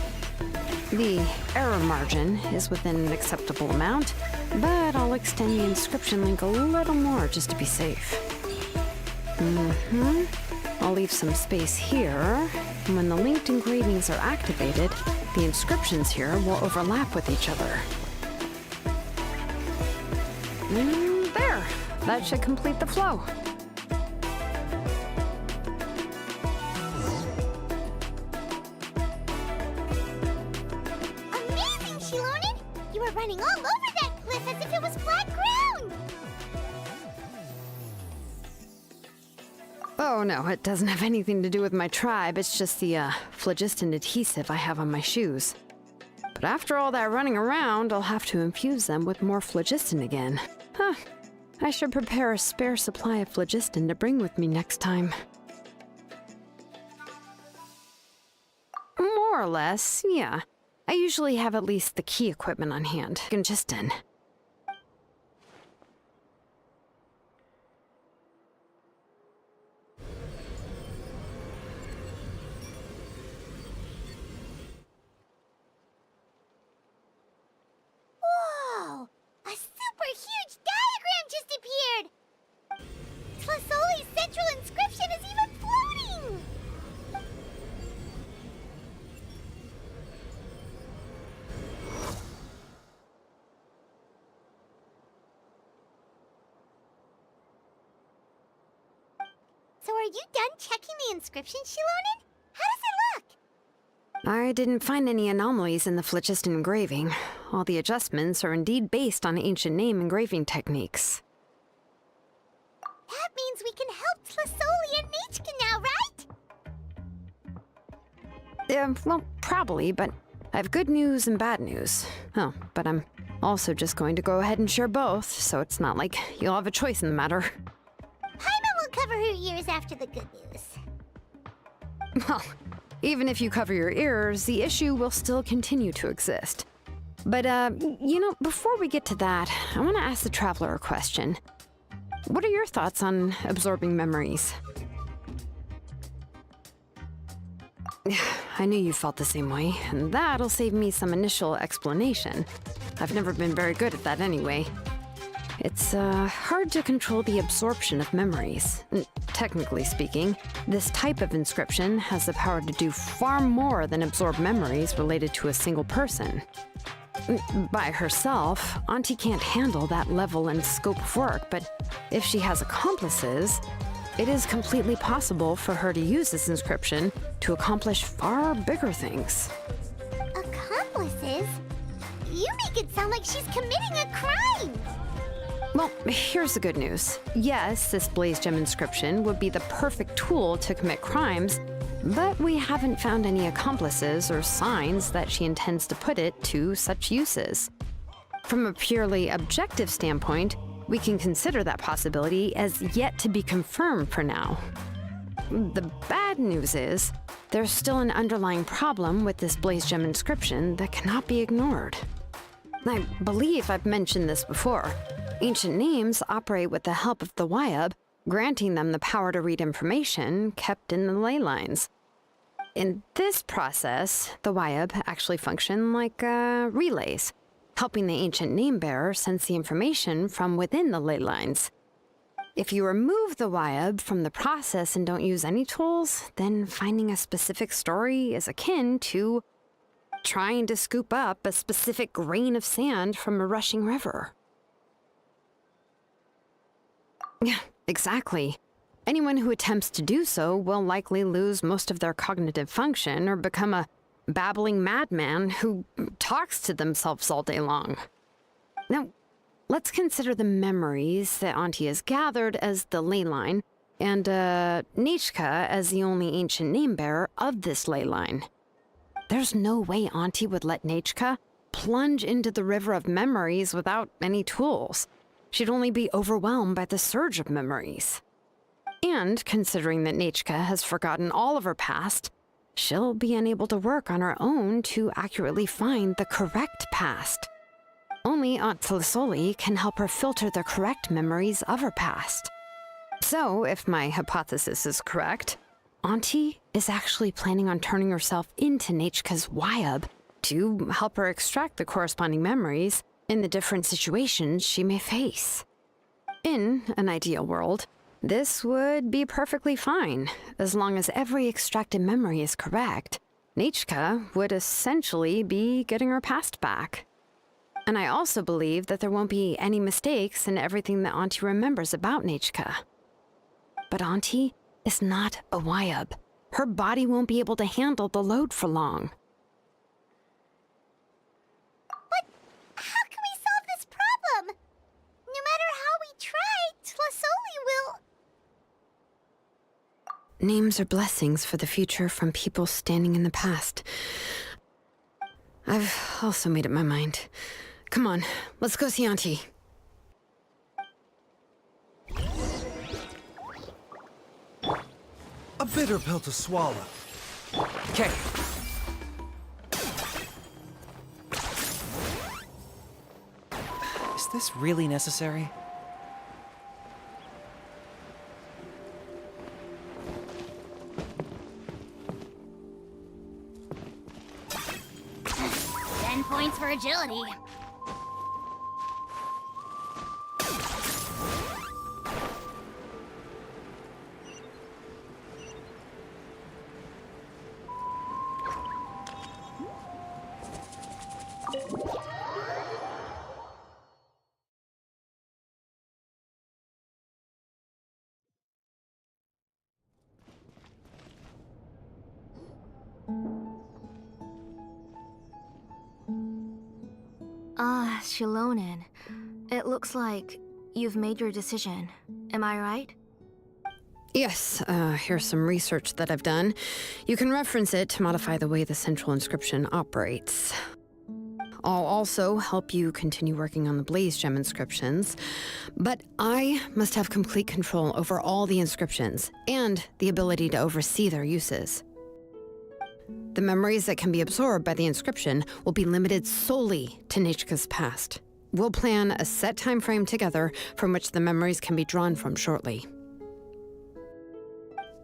The error margin is within an acceptable amount, but I'll extend the inscription link a little more just to be safe. I'll leave some space here, and when the linked engravings are activated, the inscriptions here will overlap with each other. There! That should complete the flow. You were running all over that cliff as if it was flat ground! Oh no, it doesn't have anything to do with my tribe. It's just the phlogiston adhesive I have on my shoes. But after all that running around, I'll have to infuse them with more phlogiston again. Huh. I should prepare a spare supply of phlogiston to bring with me next time. More or less, yeah. I usually have at least the key equipment on hand. Phlogiston. Whoa! A super huge diagram just appeared! Tlasoli's central inscription is even floating! So are you done checking the inscription, Xilonen? How does it look? I didn't find any anomalies in the phlogiston engraving. All the adjustments are indeed based on ancient name engraving techniques. That means we can help Tlasoli and Nichka now, right? Well, probably, but I have good news and bad news. Oh, but I'm also just going to go ahead and share both, so it's not like you'll have a choice in the matter. Paimon will cover her ears after the good news. Well, even if you cover your ears, the issue will still continue to exist. But, before we get to that, I want to ask the Traveler a question. What are your thoughts on absorbing memories? I knew you felt the same way, and that'll save me some initial explanation. I've never been very good at that anyway. It's hard to control the absorption of memories. Technically speaking, this type of inscription has the power to do far more than absorb memories related to a single person. By herself, Auntie can't handle that level and scope of work, but if she has accomplices, it is completely possible for her to use this inscription to accomplish far bigger things. Accomplices? You make it sound like she's committing a crime! Well, here's the good news. Yes, this blaze gem inscription would be the perfect tool to commit crimes, but we haven't found any accomplices or signs that she intends to put it to such uses. From a purely objective standpoint, we can consider that possibility as yet to be confirmed for now. The bad news is, there's still an underlying problem with this blaze gem inscription that cannot be ignored. I believe I've mentioned this before. Ancient names operate with the help of the Wyab, granting them the power to read information kept in the ley lines. In this process, the Wyab actually function like relays, helping the ancient name bearer sense the information from within the ley lines. If you remove the Wyab from the process and don't use any tools, then finding a specific story is akin to trying to scoop up a specific grain of sand from a rushing river. Yeah, exactly. Anyone who attempts to do so will likely lose most of their cognitive function or become a babbling madman who talks to themselves all day long. Now, let's consider the memories that Auntie has gathered as the ley line, and Nichka as the only ancient name bearer of this ley line. There's no way Auntie would let Nichka plunge into the river of memories without any tools. She'd only be overwhelmed by the surge of memories. And considering that Nichka has forgotten all of her past, she'll be unable to work on her own to accurately find the correct past. Only Aunt Tlasoli can help her filter the correct memories of her past. So, if my hypothesis is correct, Auntie is actually planning on turning herself into Nichka's Wyab to help her extract the corresponding memories in the different situations she may face. In an ideal world, this would be perfectly fine. As long as every extracted memory is correct, Nichka would essentially be getting her past back. And I also believe that there won't be any mistakes in everything that Auntie remembers about Nichka. But Auntie is not a Wyab. Her body won't be able to handle the load for long. How Names are blessings for the future from people standing in the past. I've also made up my mind. Come on, let's go see Auntie. A bitter pill to swallow. Okay. Is this really necessary? Points for agility. Ah, Xilonen. It looks like you've made your decision. Am I right? Yes, here's some research that I've done. You can reference it to modify the way the central inscription operates. I'll also help you continue working on the Blaze Gem inscriptions, but I must have complete control over all the inscriptions and the ability to oversee their uses. The memories that can be absorbed by the inscription will be limited solely to Nichka's past. We'll plan a set time frame together from which the memories can be drawn from shortly.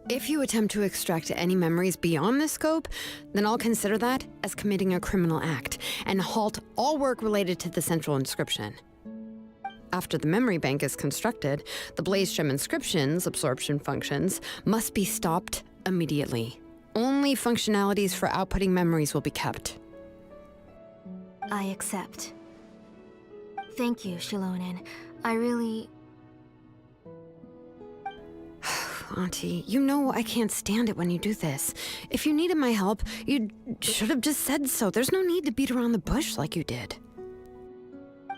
If you attempt to extract any memories beyond this scope, then I'll consider that as committing a criminal act and halt all work related to the central inscription. After the memory bank is constructed, the Blaze Gem inscription's absorption functions must be stopped immediately. Only functionalities for outputting memories will be kept. I accept. Thank you, Xilonen. I really... Auntie, you know I can't stand it when you do this. If you needed my help, you should have just said so. There's no need to beat around the bush like you did.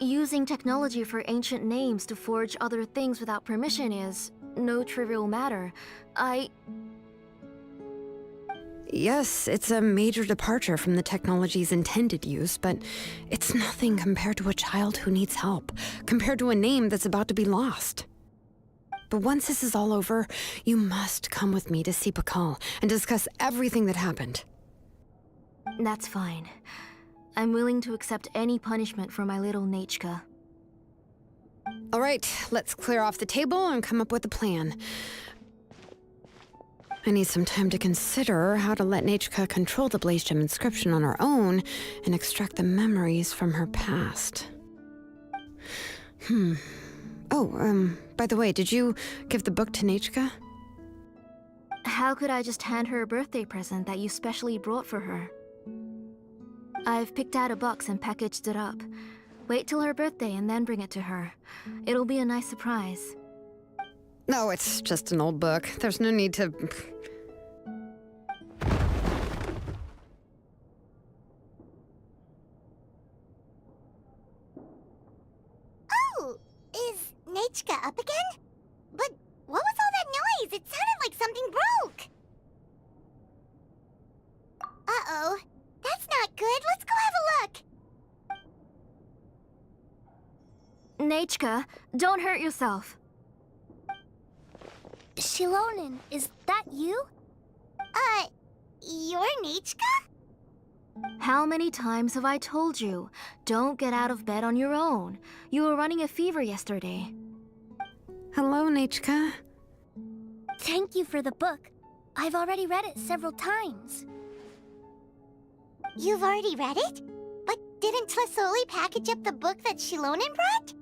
Using technology for ancient names to forge other things without permission is no trivial matter. Yes, it's a major departure from the technology's intended use, but it's nothing compared to a child who needs help, compared to a name that's about to be lost. But once this is all over, you must come with me to see Pakal and discuss everything that happened. That's fine. I'm willing to accept any punishment for my little Nichka. All right, let's clear off the table and come up with a plan. I need some time to consider how to let Nichka control the Blaze Gem inscription on her own and extract the memories from her past. Oh, by the way, did you give the book to Nichka? How could I just hand her a birthday present that you specially brought for her? I've picked out a box and packaged it up. Wait till her birthday and then bring it to her. It'll be a nice surprise. No, it's just an old book. There's no need to... Oh, is Nichka up again? But what was all that noise? It sounded like something broke. Uh-oh. That's not good. Let's go have a look. Nichka, don't hurt yourself. Xilonen, is that you? You're Nichka? How many times have I told you? Don't get out of bed on your own. You were running a fever yesterday. Hello, Nichka. Thank you for the book. I've already read it several times. You've already read it? But didn't Tlasoli package up the book that Xilonen brought?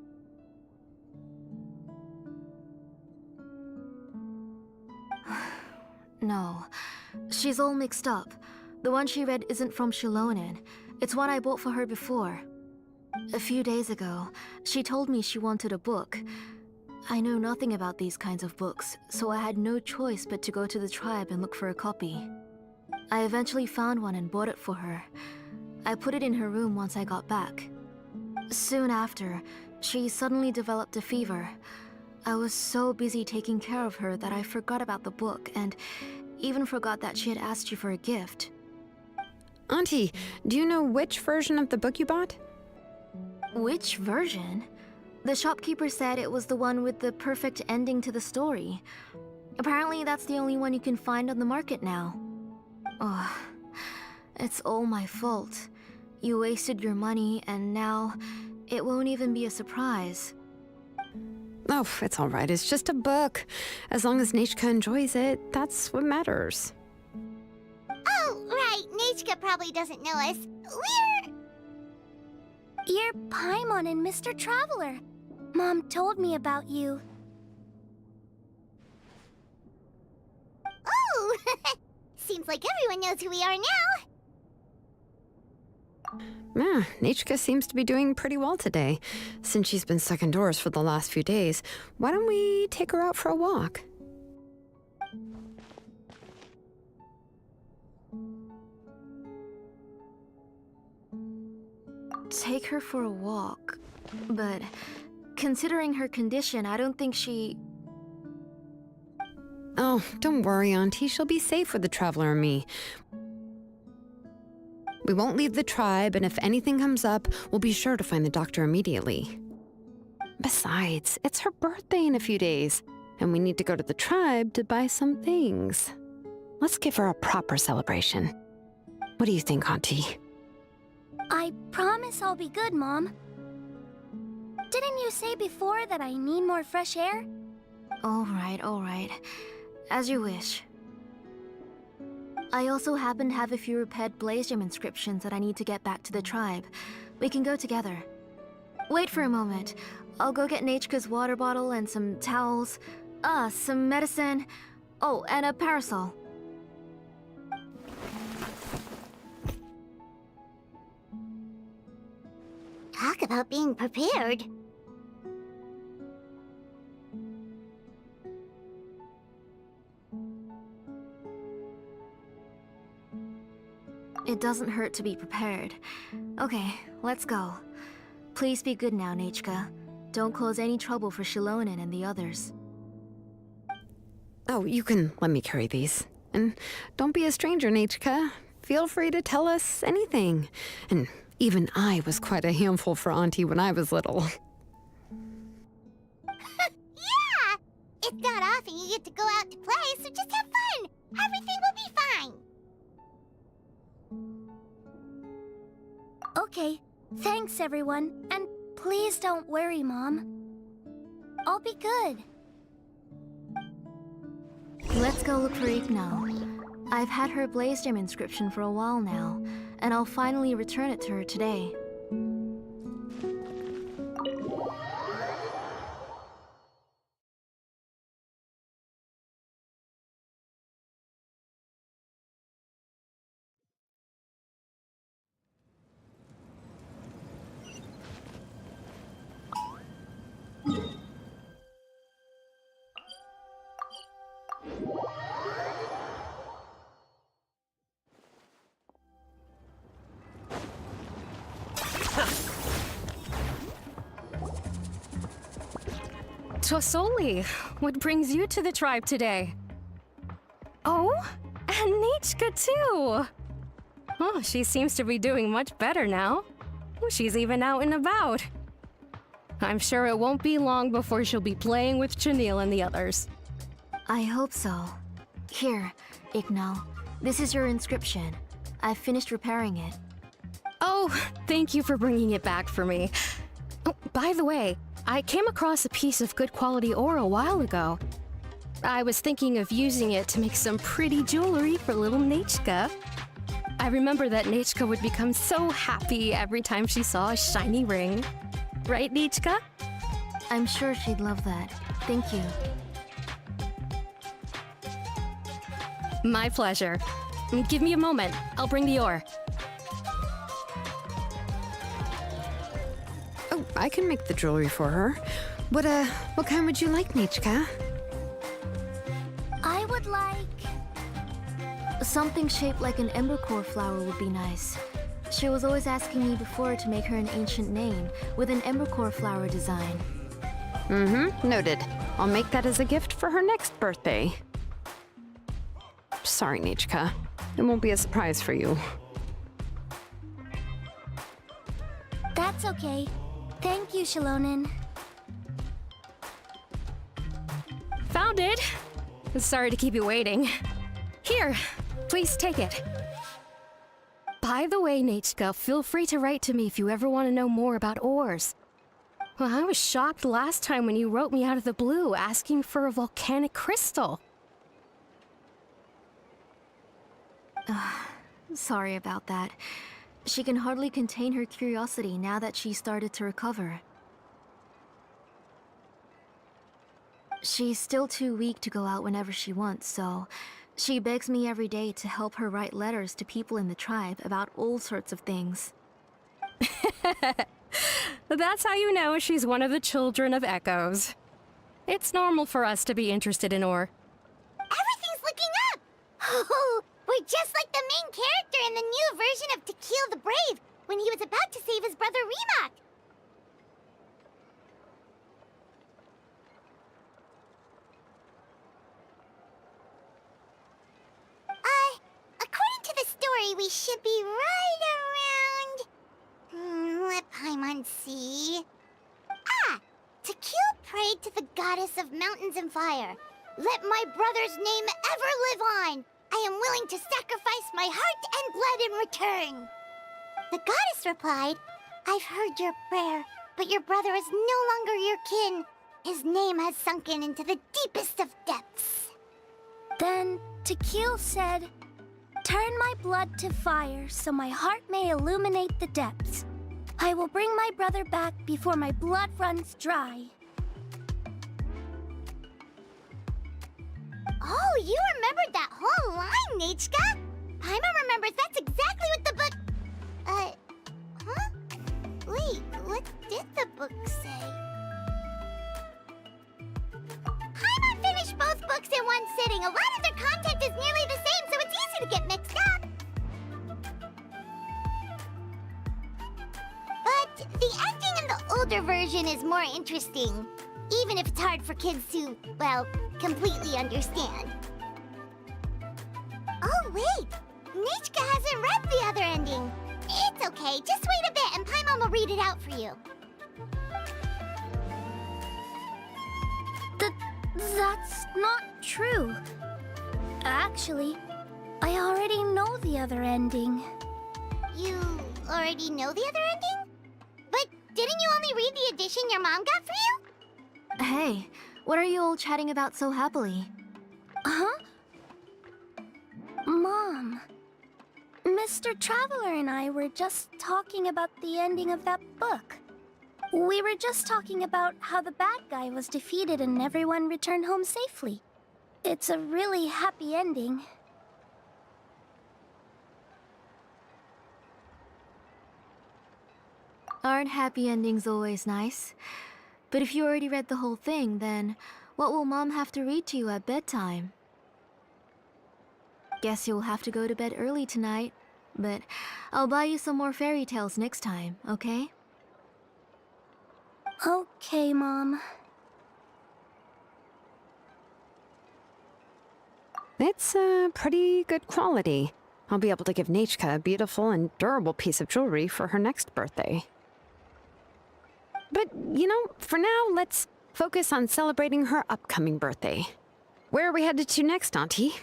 No, she's all mixed up. The one she read isn't from Xilonen. It's one I bought for her before. A few days ago, she told me she wanted a book. I know nothing about these kinds of books, so I had no choice but to go to the tribe and look for a copy. I eventually found one and bought it for her. I put it in her room once I got back. Soon after, she suddenly developed a fever. I was so busy taking care of her that I forgot about the book and even forgot that she had asked you for a gift. Auntie, do you know which version of the book you bought? Which version? The shopkeeper said it was the one with the perfect ending to the story. Apparently, that's the only one you can find on the market now. Ugh. It's all my fault. You wasted your money, and now it won't even be a surprise. Oh, it's all right. It's just a book. As long as Nechka enjoys it, that's what matters. Oh, right. Nechka probably doesn't know us. You're Paimon and Mr. Traveler. Mom told me about you. Oh! Seems like everyone knows who we are now. Yeah, Nechka seems to be doing pretty well today. Since she's been stuck indoors for the last few days, why don't we take her out for a walk? Take her for a walk. But considering her condition, I don't think she... Oh, don't worry, Auntie. She'll be safe with the Traveler and me. We won't leave the tribe, and if anything comes up, we'll be sure to find the doctor immediately. Besides, it's her birthday in a few days, and we need to go to the tribe to buy some things. Let's give her a proper celebration. What do you think, Auntie? I promise I'll be good, Mom. Didn't you say before that I need more fresh air? All right. As you wish. I also happen to have a few repaired Blaze Gem inscriptions that I need to get back to the tribe. We can go together. Wait for a moment. I'll go get Nechka's water bottle and some towels. Some medicine. Oh, and a parasol. Talk about being prepared. It doesn't hurt to be prepared. Okay, let's go. Please be good now, Nechka. Don't cause any trouble for Xilonen and the others. Oh, you can let me carry these. And don't be a stranger, Nechka. Feel free to tell us anything. And even I was quite a handful for Auntie when I was little. Yeah! It's not often you get to go out to play, so just have fun! Everything will be fine! Okay, thanks everyone. And please don't worry, Mom. I'll be good. Let's go look for Ignal. I've had her Blaze Gem inscription for a while now, and I'll finally return it to her today. Tosoli, what brings you to the tribe today? Oh, and Nechka too! Oh, she seems to be doing much better now. She's even out and about. I'm sure it won't be long before she'll be playing with Chanil and the others. I hope so. Here, Ignal. This is your inscription. I've finished repairing it. Oh, thank you for bringing it back for me. Oh, by the way, I came across a piece of good quality ore a while ago. I was thinking of using it to make some pretty jewelry for little Nechka. I remember that Nechka would become so happy every time she saw a shiny ring. Right, Nechka? I'm sure she'd love that. Thank you. My pleasure. Give me a moment. I'll bring the ore. Oh, I can make the jewelry for her. What kind would you like, Nechka? I would like... Something shaped like an embercore flower would be nice. She was always asking me before to make her an ancient name with an embercore flower design. Mm-hmm, noted. I'll make that as a gift for her next birthday. Sorry, Nichka. It won't be a surprise for you. That's okay. Thank you, Xilonen. Found it. Sorry to keep you waiting. Here, please take it. By the way, Nichka, feel free to write to me if you ever want to know more about ores. Well, I was shocked last time when you wrote me out of the blue asking for a volcanic crystal. Sorry about that. She can hardly contain her curiosity now that she started to recover. She's still too weak to go out whenever she wants, so she begs me every day to help her write letters to people in the tribe about all sorts of things. That's how you know she's one of the children of Echoes. It's normal for us to be interested in ore. Everything's looking up! Oh, we're just like the main character in the new version of To Kill the Brave, when he was about to save his brother Remak. According to the story, we should be right around... let Paimon see... Ah! To kill prayed to the goddess of mountains and fire. Let my brother's name ever live on! I am willing to sacrifice my heart and blood in return! The goddess replied, I've heard your prayer, but your brother is no longer your kin. His name has sunken into the deepest of depths. Then Tequil said, turn my blood to fire so my heart may illuminate the depths. I will bring my brother back before my blood runs dry. Oh, you remembered that whole line, Nichka! Paimon remembers that's exactly what the book... huh? Wait, what did the book say? Paimon finished both books in one sitting. A lot of their content is nearly the same, so it's easy to get mixed up. But the ending in the older version is more interesting, even if it's hard for kids to, well, completely understand. Oh, wait! Nichka hasn't read the other ending. It's okay, just wait a bit and Paimon will read it out for you. That's not true. Actually, I already know the other ending. You already know the other ending? But didn't you only read the edition your mom got for you? Hey, what are you all chatting about so happily? Huh? Mom, Mr. Traveler and I were just talking about the ending of that book. We were just talking about how the bad guy was defeated and everyone returned home safely. It's a really happy ending. Aren't happy endings always nice? But if you already read the whole thing, then what will Mom have to read to you at bedtime? Guess you'll have to go to bed early tonight, but I'll buy you some more fairy tales next time, okay? Okay, Mom. It's pretty good quality. I'll be able to give Nichka a beautiful and durable piece of jewelry for her next birthday. But, you know, for now, let's focus on celebrating her upcoming birthday. Where are we headed to next, Auntie?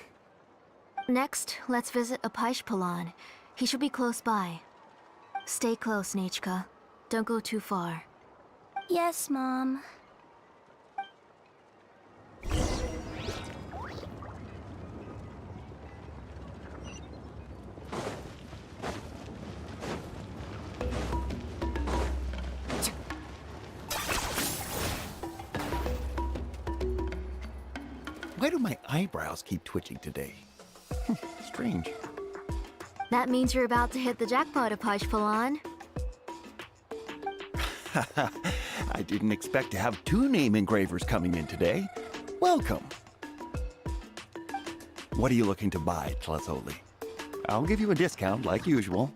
Next, let's visit Apaish. He should be close by. Stay close, Nichka. Don't go too far. Yes, Mom. Why do my eyebrows keep twitching today? Strange. That means you're about to hit the jackpot, Apaish. I didn't expect to have 2 name engravers coming in today. Welcome. What are you looking to buy, Tlazoli? I'll give you a discount like usual.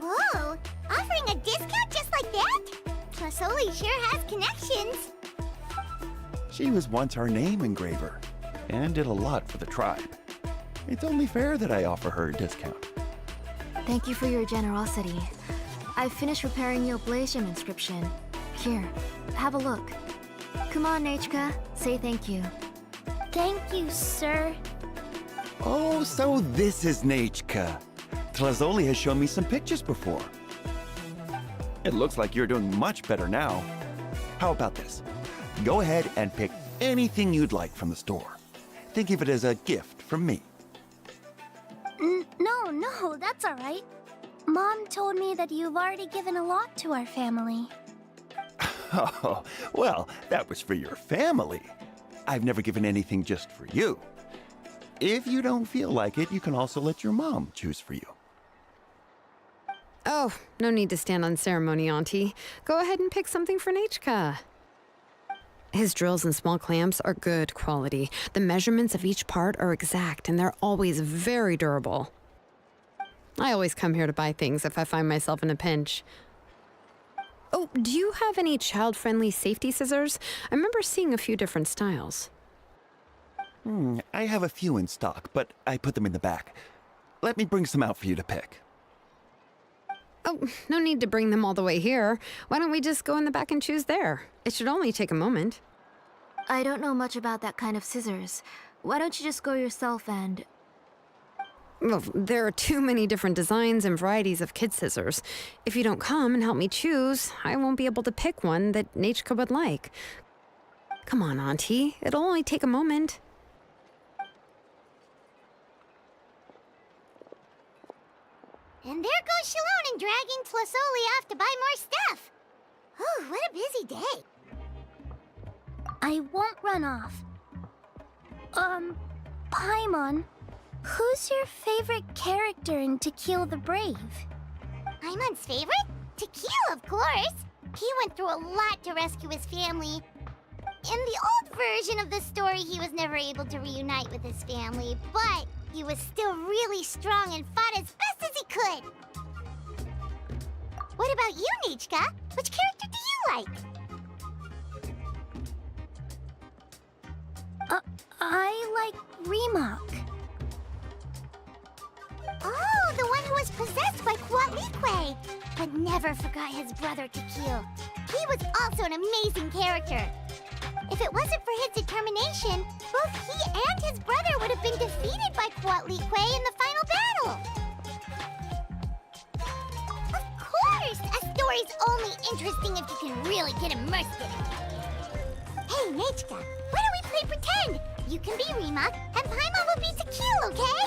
Whoa! Tlasoli sure has connections. She was once our name engraver and did a lot for the tribe. It's only fair that I offer her a discount. Thank you for your generosity. I finished repairing your blaze gem inscription. Here, have a look. Come on, Nechka, say thank you. Thank you, sir. Oh, so this is Nechka. Tlazoli has shown me some pictures before. It looks like you're doing much better now. How about this? Go ahead and pick anything you'd like from the store. Think of it as a gift from me. No, that's all right. Mom told me that you've already given a lot to our family. Oh, well, that was for your family. I've never given anything just for you. If you don't feel like it, you can also let your mom choose for you. Oh, no need to stand on ceremony, Auntie. Go ahead and pick something for Nechka. His drills and small clamps are good quality. The measurements of each part are exact, and they're always very durable. I always come here to buy things if I find myself in a pinch. Oh, do you have any child-friendly safety scissors? I remember seeing a few different styles. I have a few in stock, but I put them in the back. Let me bring some out for you to pick. Oh, no need to bring them all the way here. Why don't we just go in the back and choose there? It should only take a moment. I don't know much about that kind of scissors. Why don't you just go yourself and... Well, there are too many different designs and varieties of kid scissors. If you don't come and help me choose, I won't be able to pick one that Nechka would like. Come on, Auntie. It'll only take a moment. And there goes Xilonen dragging Tlasoli off to buy more stuff. Oh, what a busy day. I won't run off. Paimon, who's your favorite character in To Kill the Brave? Paimon's favorite? To Kill, of course. He went through a lot to rescue his family. In the old version of the story, he was never able to reunite with his family, but he was still really strong and fought as best as he could. What about you, Nechka? Which character do you like? I like Remak. Oh, the one who was possessed by Quatlique, but never forgot his brother to kill. He was also an amazing character. If it wasn't for his determination, both he and his brother would have been defeated by Quatlique in the final battle. Of course! A story's only interesting if you can really get immersed in it. Hey, Nechka, why don't we play pretend? You can be Remak, and Paimon will be Tequila, okay?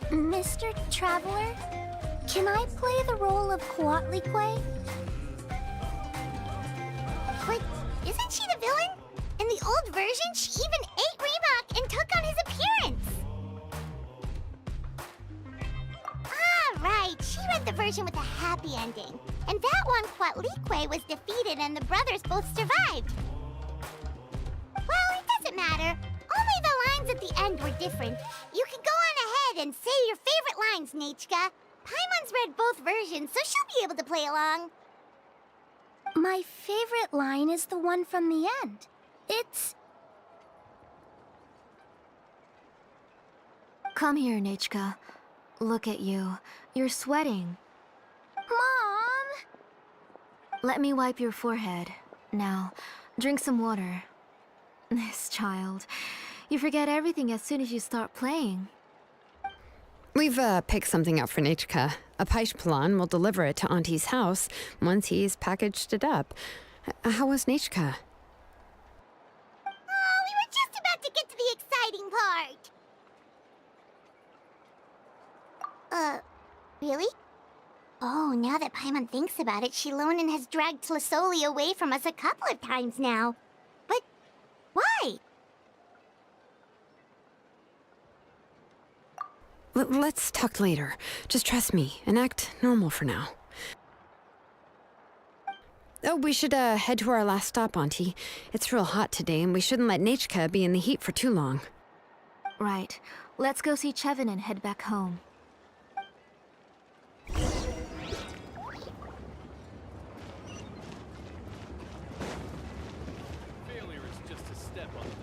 Mr. Traveler, can I play the role of Quatlique? But isn't she the villain? In the old version, she even ate Remak and took on his appearance. Ah, right. She read the version with a happy ending. And that one, Quatlique was defeated and the brothers both survived. Well, it doesn't matter. Only the lines at the end were different. You can go on ahead and say your favorite lines, Nechka. Paimon's read both versions, so she'll be able to play along. My favorite line is the one from the end. It's... Come here, Nechka. Look at you. You're sweating. Mom! Let me wipe your forehead. Now, drink some water. This child. You forget everything as soon as you start playing. We've picked something up for Nechka. A Paishpalan will deliver it to Auntie's house once he's packaged it up. How was Nechka? Oh, we were just about to get to the exciting part. Really? Oh, now that Paimon thinks about it, Xilonen has dragged Tlasoli away from us a couple of times now. But why? Let's talk later. Just trust me and act normal for now. Oh, we should head to our last stop, Auntie. It's real hot today, and we shouldn't let Nechka be in the heat for too long. Right. Let's go see Chevin and head back home. Failure is just a step on the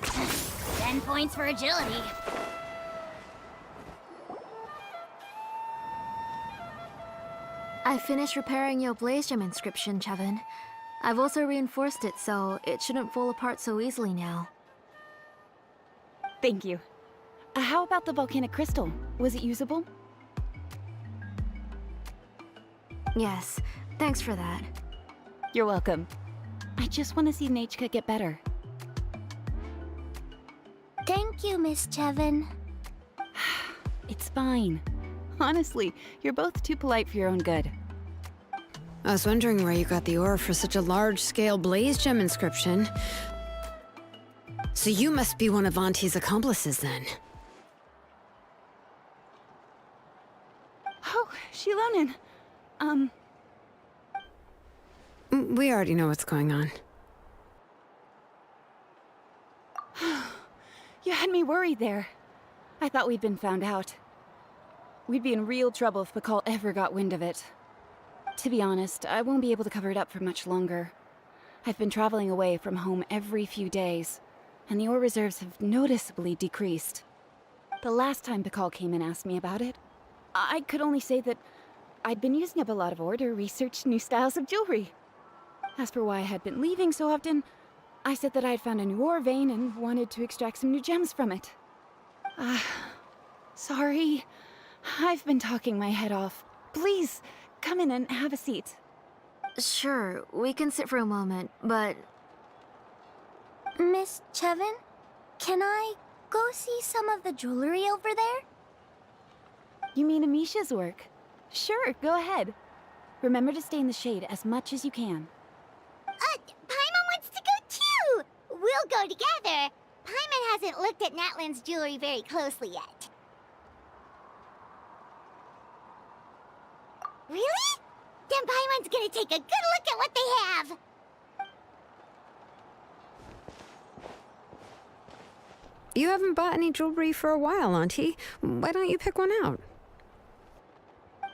path. 10 points for agility. I finished repairing your blaze gem inscription, Chevin. I've also reinforced it so it shouldn't fall apart so easily now. Thank you. How about the volcanic crystal? Was it usable? Yes, thanks for that. You're welcome. I just want to see Nechka get better. Thank you, Miss Chevin. It's fine. Honestly, you're both too polite for your own good. I was wondering where you got the ore for such a large-scale blaze gem inscription. So you must be one of Auntie's accomplices, then. Oh, Xilonen. We already know what's going on. You had me worried there. I thought we'd been found out. We'd be in real trouble if Bakal ever got wind of it. To be honest, I won't be able to cover it up for much longer. I've been traveling away from home every few days, and the ore reserves have noticeably decreased. The last time Bakal came and asked me about it, I could only say that I'd been using up a lot of ore to research new styles of jewelry. As for why I had been leaving so often, I said that I had found a new ore vein and wanted to extract some new gems from it. Sorry. I've been talking my head off. Please, come in and have a seat. Sure, we can sit for a moment, but Miss Chevin, can I go see some of the jewelry over there? You mean Amisha's work? Sure, go ahead. Remember to stay in the shade as much as you can. Paimon wants to go too! We'll go together. Paimon hasn't looked at Natlan's jewelry very closely yet. Really? Then Paimon's gonna take a good look at what they have! You haven't bought any jewelry for a while, Auntie. Why don't you pick one out?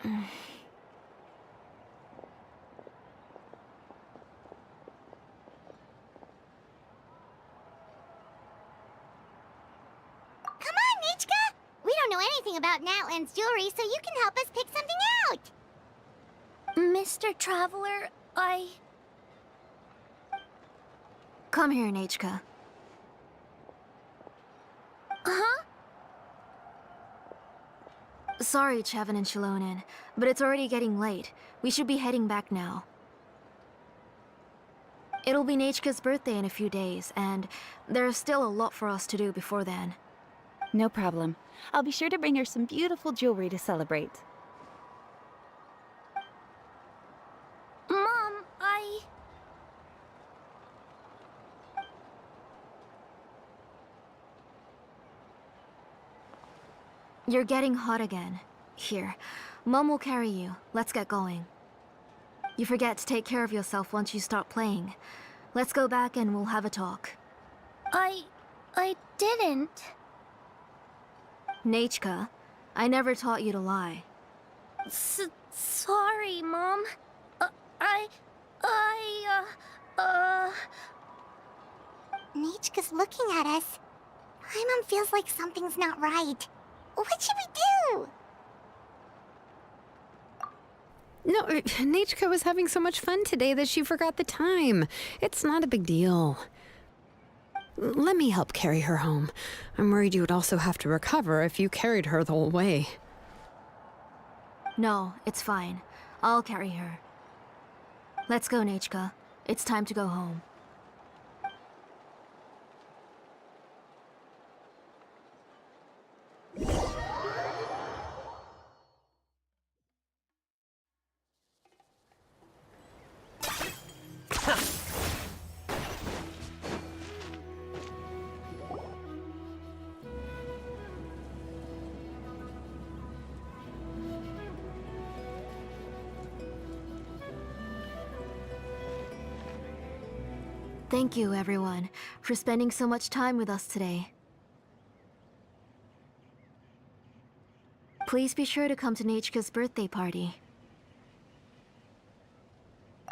Come on, Nichka! We don't know anything about Natlan's jewelry, so you can help us pick something out! Mr. Traveler, come here, Nechka. Huh? Sorry, Chevin and Xilonen, but it's already getting late. We should be heading back now. It'll be Nechka's birthday in a few days, and there's still a lot for us to do before then. No problem. I'll be sure to bring her some beautiful jewelry to celebrate. Mom, You're getting hot again. Here, Mom will carry you. Let's get going. You forget to take care of yourself once you start playing. Let's go back and we'll have a talk. I didn't. Nechka, I never taught you to lie. Sorry, Mom. Nichka's looking at us. Paimon feels like something's not right. What should we do? No, Nechka was having so much fun today that she forgot the time. It's not a big deal. Let me help carry her home. I'm worried you would also have to recover if you carried her the whole way. No, it's fine. I'll carry her. Let's go, Nechka. It's time to go home. Thank you, everyone, for spending so much time with us today. Please be sure to come to Nechka's birthday party.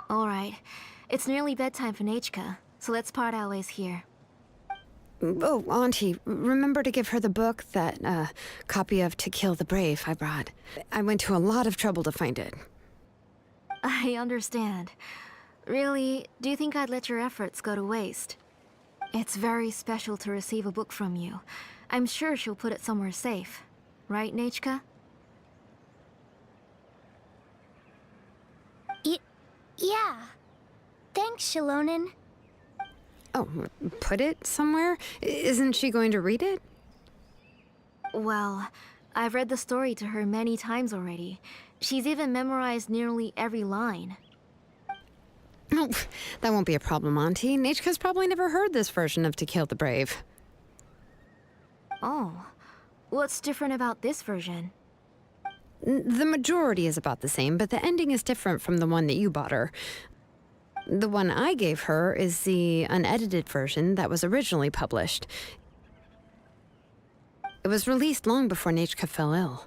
Alright, it's nearly bedtime for Nechka, so let's part our ways here. Oh, Auntie, remember to give her the book, that copy of To Kill the Brave I brought. I went to a lot of trouble to find it. I understand. Really, do you think I'd let your efforts go to waste? It's very special to receive a book from you. I'm sure she'll put it somewhere safe. Right, Nechka? Yeah. Thanks, Xilonen. Oh, put it somewhere? Isn't she going to read it? Well, I've read the story to her many times already. She's even memorized nearly every line. Oh, that won't be a problem, Auntie. Nechka's probably never heard this version of To Kill the Brave. Oh. What's different about this version? The majority is about the same, but the ending is different from the one that you bought her. The one I gave her is the unedited version that was originally published. It was released long before Nechka fell ill.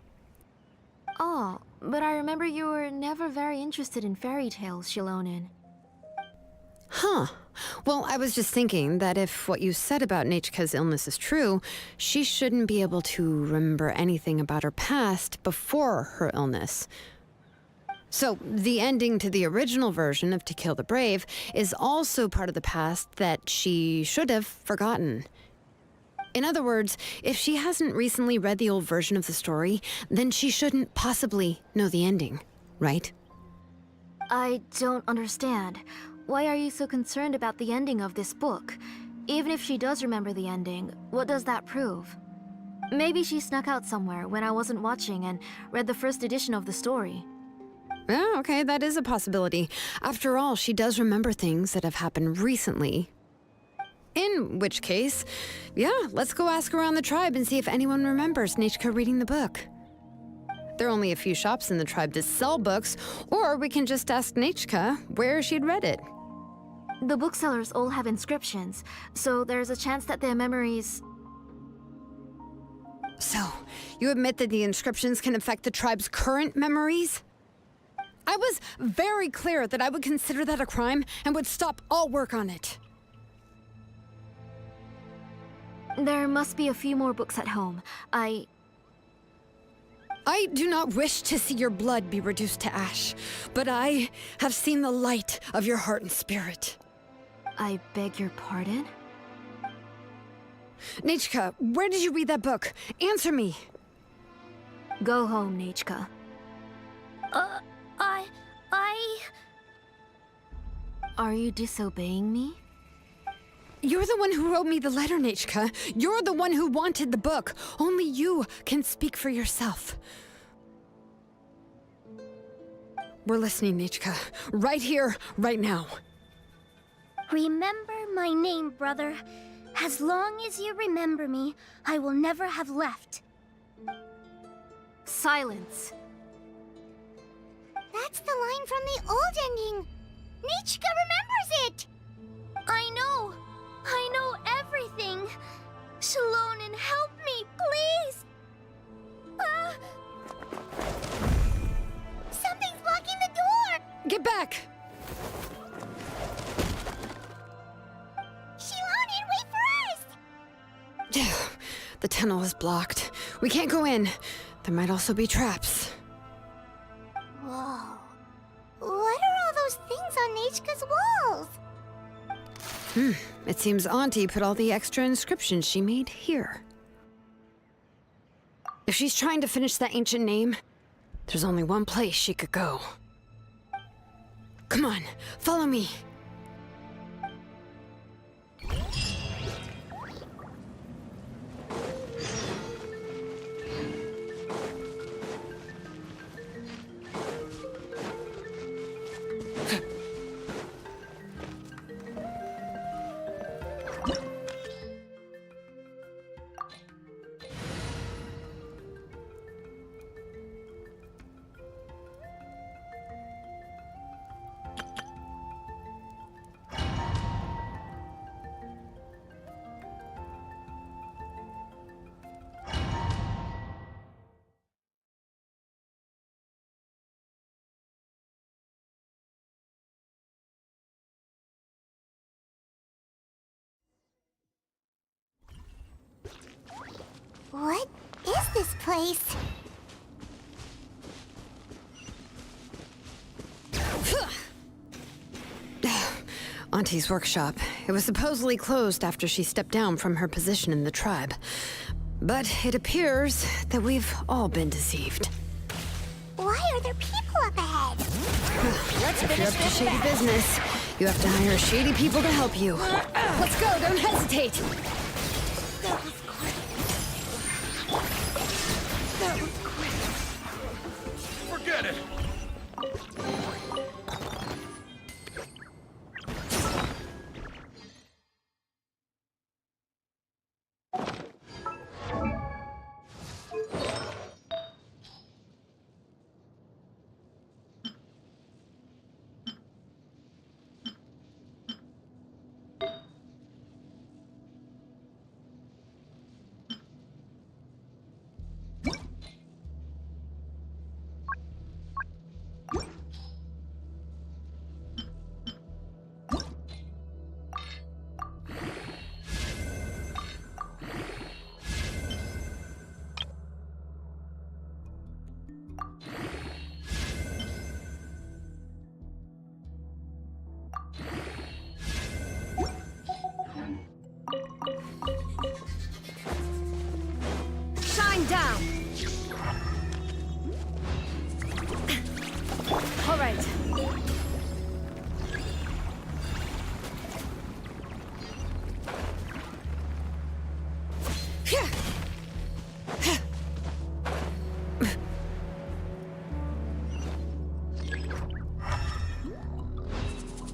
Oh, but I remember you were never very interested in fairy tales, Xilonen. Huh. Well, I was just thinking that if what you said about Nechka's illness is true, she shouldn't be able to remember anything about her past before her illness. So, the ending to the original version of To Kill the Brave is also part of the past that she should have forgotten. In other words, if she hasn't recently read the old version of the story, then she shouldn't possibly know the ending, right? I don't understand. Why are you so concerned about the ending of this book? Even if she does remember the ending, what does that prove? Maybe she snuck out somewhere when I wasn't watching and read the first edition of the story. Yeah, okay, that is a possibility. After all, she does remember things that have happened recently. In which case, yeah, let's go ask around the tribe and see if anyone remembers Nechka reading the book. There are only a few shops in the tribe that sell books, or we can just ask Nechka where she'd read it. The booksellers all have inscriptions, so there's a chance that their memories... So, you admit that the inscriptions can affect the tribe's current memories? I was very clear that I would consider that a crime and would stop all work on it. There must be a few more books at home. I do not wish to see your blood be reduced to ash, but I have seen the light of your heart and spirit. I beg your pardon? Nechka, where did you read that book? Answer me. Go home, Nechka. Are you disobeying me? You're the one who wrote me the letter, Nechka. You're the one who wanted the book. Only you can speak for yourself. We're listening, Nechka. Right here, right now. Remember my name, brother. As long as you remember me, I will never have left. Silence. That's the line from the old ending. Nechka remembers it. I know everything. Xilonen, help me, please. Something's blocking the door. Get back! Xilonen, wait for us. The tunnel is blocked. We can't go in. There might also be traps. Whoa. What are all those things on Nechka's walls? It seems Auntie put all the extra inscriptions she made here. If she's trying to finish that ancient name, there's only one place she could go. Come on, follow me. What is this place? Auntie's workshop. It was supposedly closed after she stepped down from her position in the tribe. But it appears that we've all been deceived. Why are there people up ahead? If you're up to shady business, you have to hire shady people to help you. Let's go, don't hesitate! That was quick. That was quick. Forget it! Shine down! All right.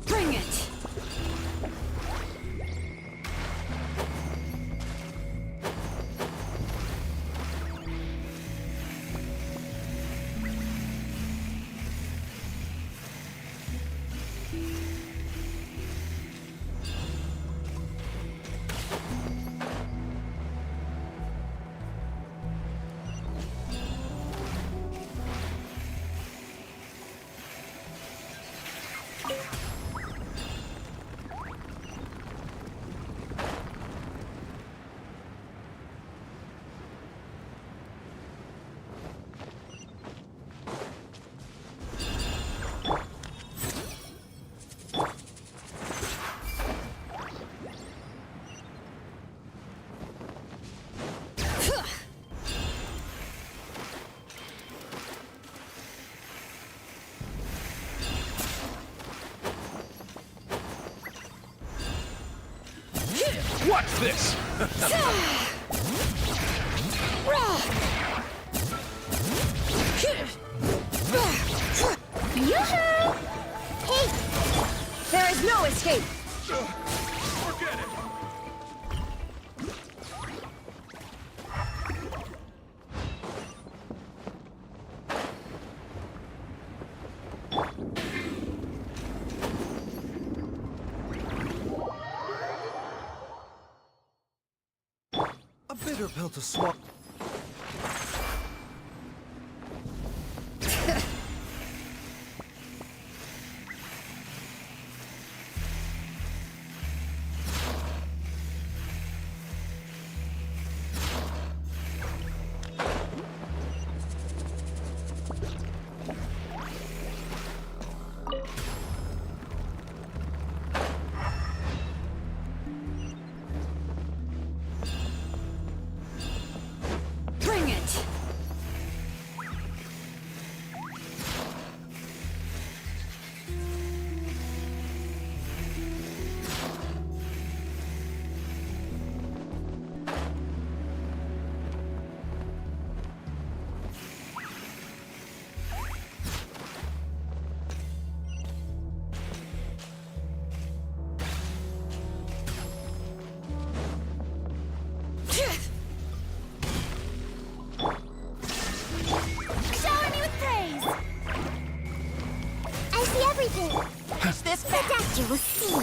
Bring it! Watch this! Yoo-hoo! Hey, There is no escape! Forget it! A bitter pill to swallow. Bring it! shower me with praise. I see everything. Push this back. The doctor will see.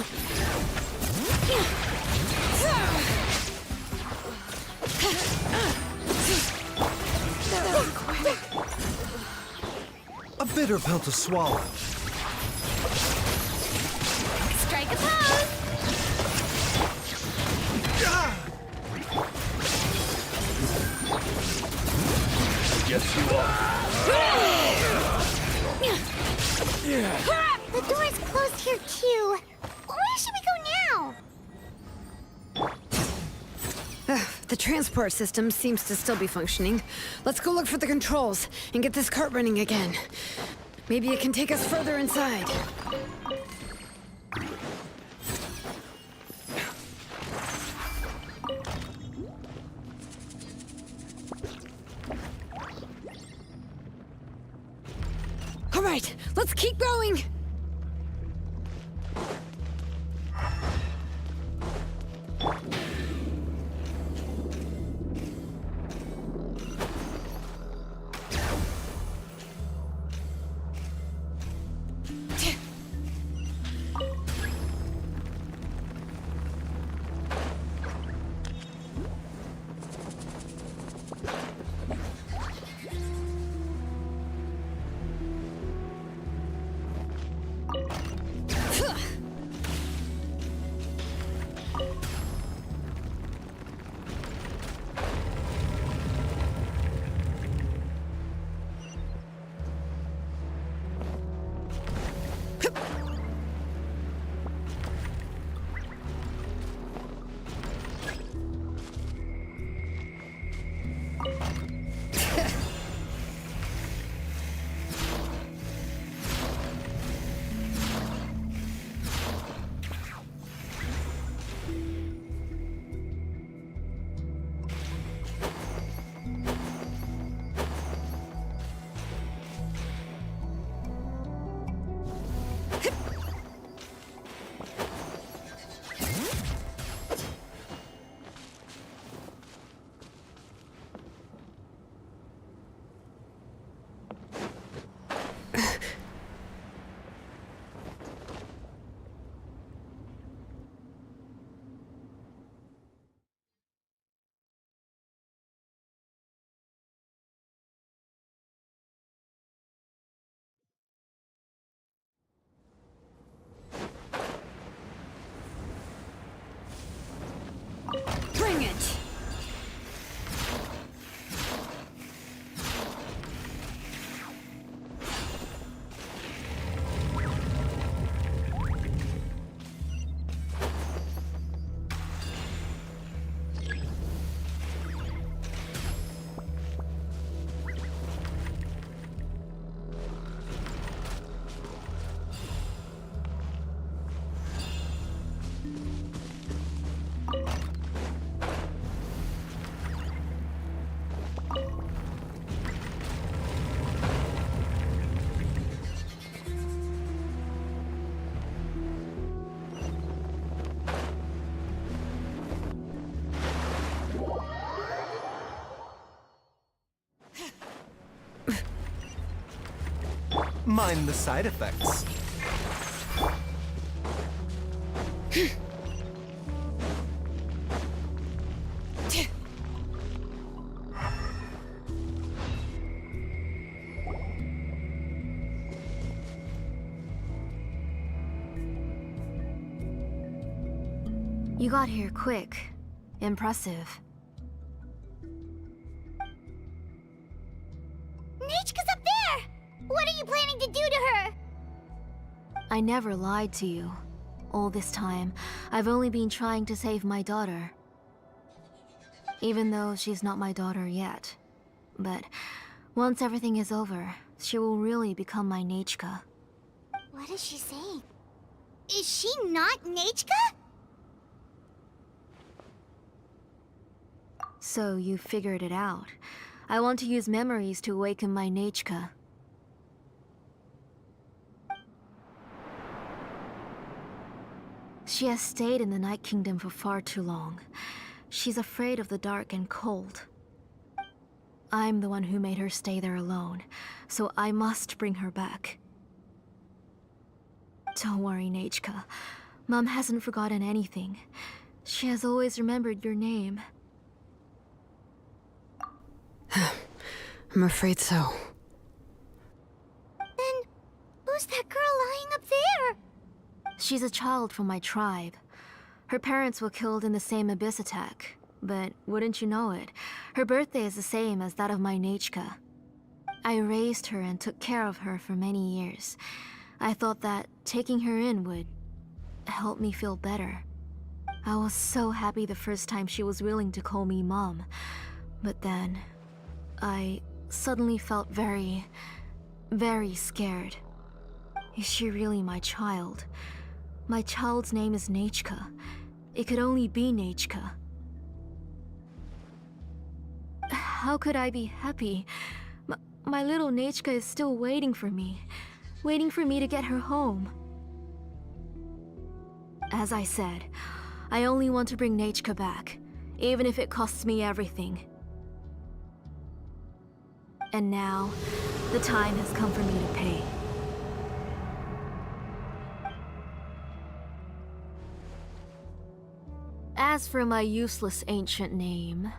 A bitter pill to swallow. Strike a pose. Yes, you are. The door's closed here too. Where should we go now? The transport system seems to still be functioning. Let's go look for the controls and get this cart running again. Maybe it can take us further inside. All right, let's keep going! Bring it! Mind the side effects. You got here quick. Impressive. Nechka's up there! What are you planning to do to her? I never lied to you. All this time, I've only been trying to save my daughter. Even though she's not my daughter yet. But once everything is over, she will really become my Nechka. What is she saying? Is she not Nechka? So you figured it out. I want to use memories to awaken my Nechka. She has stayed in the Night Kingdom for far too long. She's afraid of the dark and cold. I'm the one who made her stay there alone, so I must bring her back. Don't worry, Nechka. Mom hasn't forgotten anything. She has always remembered your name. I'm afraid so. Then, who's that girl lying up there? She's a child from my tribe. Her parents were killed in the same abyss attack. But wouldn't you know it, her birthday is the same as that of my Nechka. I raised her and took care of her for many years. I thought that taking her in would help me feel better. I was so happy the first time she was willing to call me Mom. But then, I suddenly felt very, very scared. Is she really my child? My child's name is Nechka. It could only be Nechka. How could I be happy? My little Nechka is still waiting for me to get her home. As I said, I only want to bring Nechka back, even if it costs me everything. And now, the time has come for me to pay. As for my useless ancient name,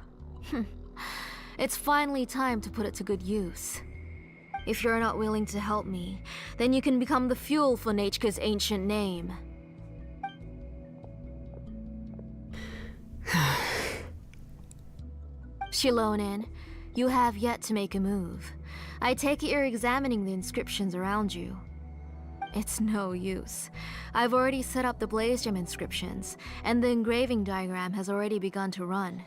it's finally time to put it to good use. If you're not willing to help me, then you can become the fuel for Nechka's ancient name. Xilonen, you have yet to make a move. I take it you're examining the inscriptions around you. It's no use. I've already set up the blaze gem inscriptions, and the engraving diagram has already begun to run.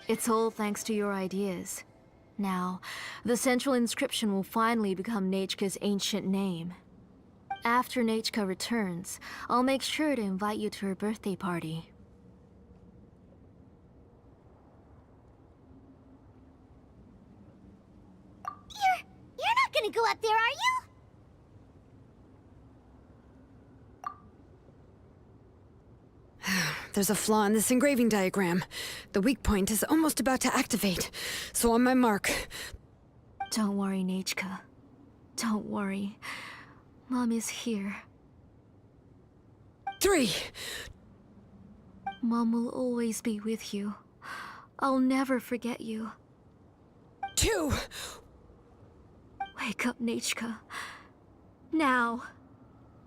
It's all thanks to your ideas. Now, the central inscription will finally become Nechka's ancient name. After Nechka returns, I'll make sure to invite you to her birthday party. You're not gonna go up there, are you? There's a flaw in this engraving diagram. The weak point is almost about to activate. So on my mark. Don't worry, Nechka. Don't worry. Mom is here. 3. Mom will always be with you. I'll never forget you. 2. Wake up, Nechka. Now.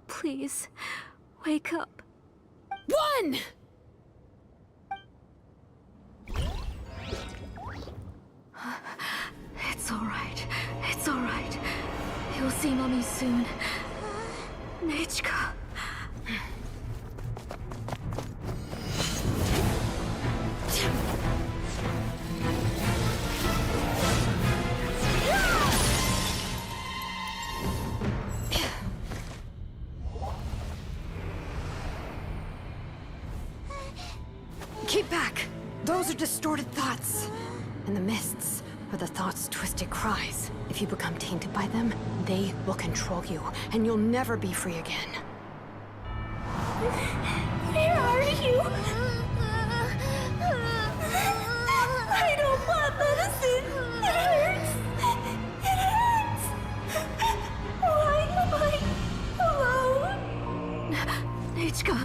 Please, wake up. 1! It's alright. It's alright. You'll see Mommy soon. Nechka. Keep back! Those are distorted thoughts. And the mists are the thoughts' twisted cries. If you become tainted by them, they will control you, and you'll never be free again. Where are you? I don't want medicine. It hurts. It hurts. Why am I alone? Nechka,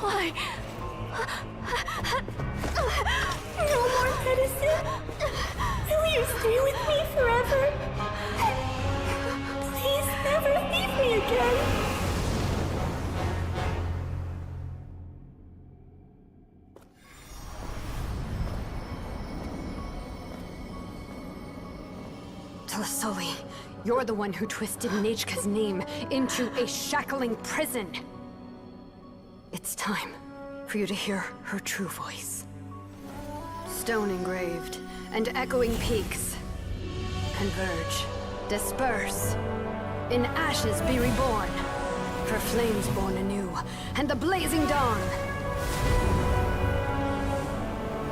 why? No more medicine. Will you stay with me forever? Please never leave me again. Tlasoli, you're the one who twisted Nechka's name into a shackling prison. It's time for you to hear her true voice. Stone engraved and echoing peaks converge, disperse, in ashes be reborn, for flames born anew, and the blazing dawn.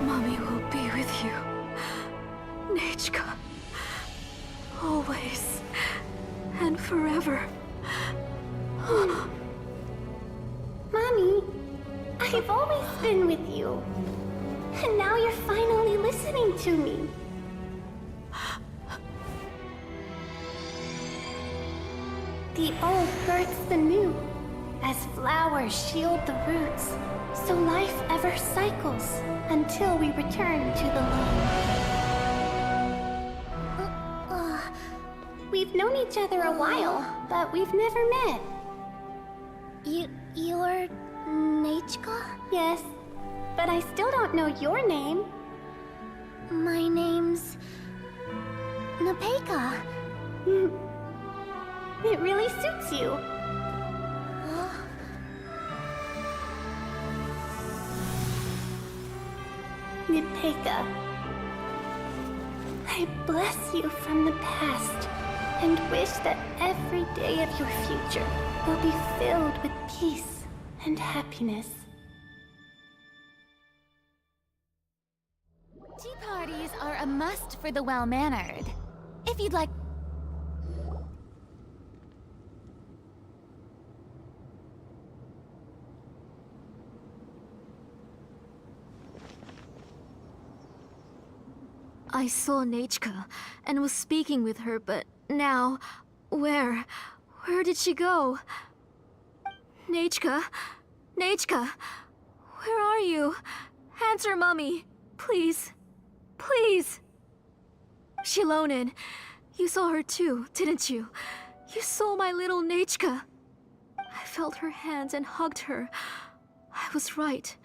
Mommy will be with you. Nechka. Always. And forever. Mommy, I've always been with you. And now you're finally listening to me. The old births the new, as flowers shield the roots, so life ever cycles until we return to the loam. We've known each other a while, but we've never met. You're Nechka? Yes, but I still don't know your name. My name's Napeka. It really suits you. Napeka, I bless you from the past and wish that every day of your future will be filled with peace and happiness. Tea parties are a must for the well-mannered. If you'd like... I saw Nechka and was speaking with her, but now... Where did she go? Nechka? Nechka? Where are you? Answer, Mummy. Please. Please. Xilonen, you saw her too, didn't you? You saw my little Nechka. I felt her hands and hugged her. I was right.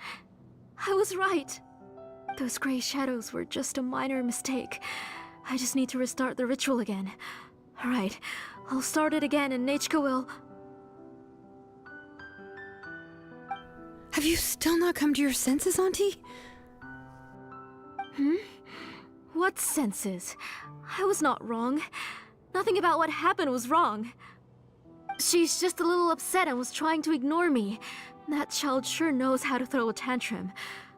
I was right. Those gray shadows were just a minor mistake. I just need to restart the ritual again. Alright, I'll start it again and Nechka will... Have you still not come to your senses, Auntie? What senses? I was not wrong. Nothing about what happened was wrong. She's just a little upset and was trying to ignore me. That child sure knows how to throw a tantrum.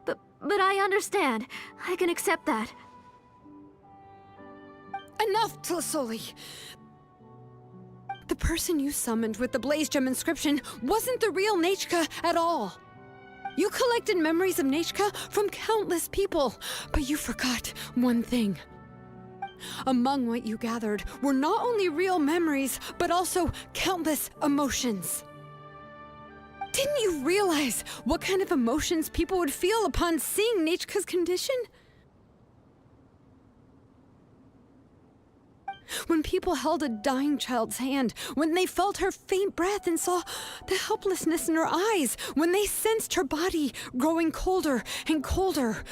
But I understand. I can accept that. Enough, Tlasoli! The person you summoned with the Blaze Gem inscription wasn't the real Nechka at all. You collected memories of Nechka from countless people, but you forgot one thing. Among what you gathered were not only real memories, but also countless emotions. Didn't you realize what kind of emotions people would feel upon seeing Nechka's condition? When people held a dying child's hand, when they felt her faint breath and saw the helplessness in her eyes, when they sensed her body growing colder and colder,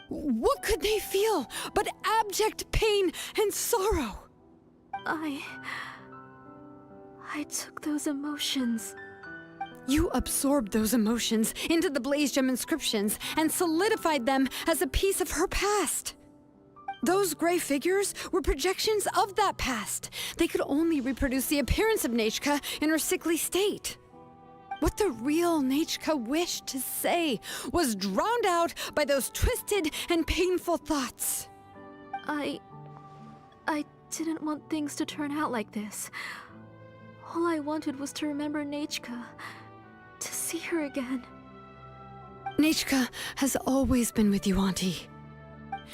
what could they feel but abject pain and sorrow? I took those emotions. You absorbed those emotions into the Blaze Gem inscriptions and solidified them as a piece of her past. Those gray figures were projections of that past. They could only reproduce the appearance of Nechka in her sickly state. What the real Nechka wished to say was drowned out by those twisted and painful thoughts. I didn't want things to turn out like this. All I wanted was to remember Nechka, to see her again. Nechka has always been with you, Auntie.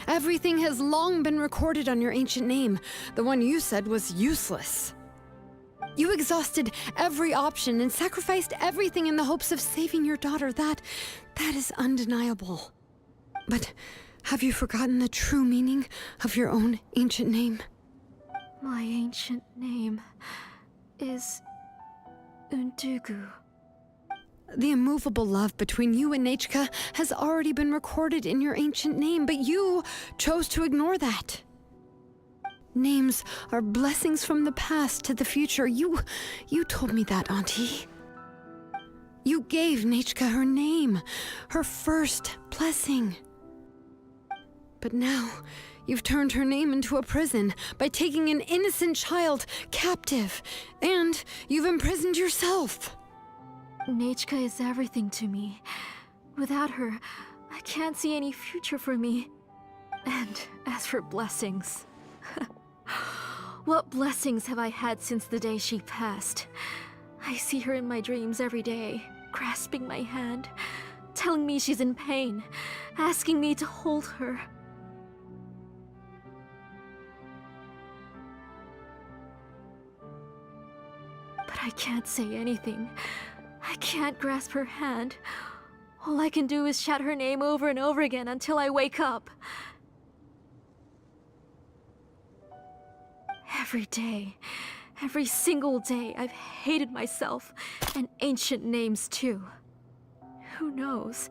Everything has long been recorded on your ancient name, the one you said was useless. You exhausted every option and sacrificed everything in the hopes of saving your daughter. That is undeniable. But have you forgotten the true meaning of your own ancient name? My ancient name is Undugu. The immovable love between you and Nechka has already been recorded in your ancient name, but you chose to ignore that. Names are blessings from the past to the future. You told me that, Auntie. You gave Nechka her name, her first blessing. But now, you've turned her name into a prison by taking an innocent child captive, and you've imprisoned yourself. Nechka is everything to me. Without her, I can't see any future for me. And as for blessings... what blessings have I had since the day she passed? I see her in my dreams every day, grasping my hand, telling me she's in pain, asking me to hold her. But I can't say anything. I can't grasp her hand. All I can do is shout her name over and over again until I wake up. Every day, every single day, I've hated myself, and ancient names too. Who knows?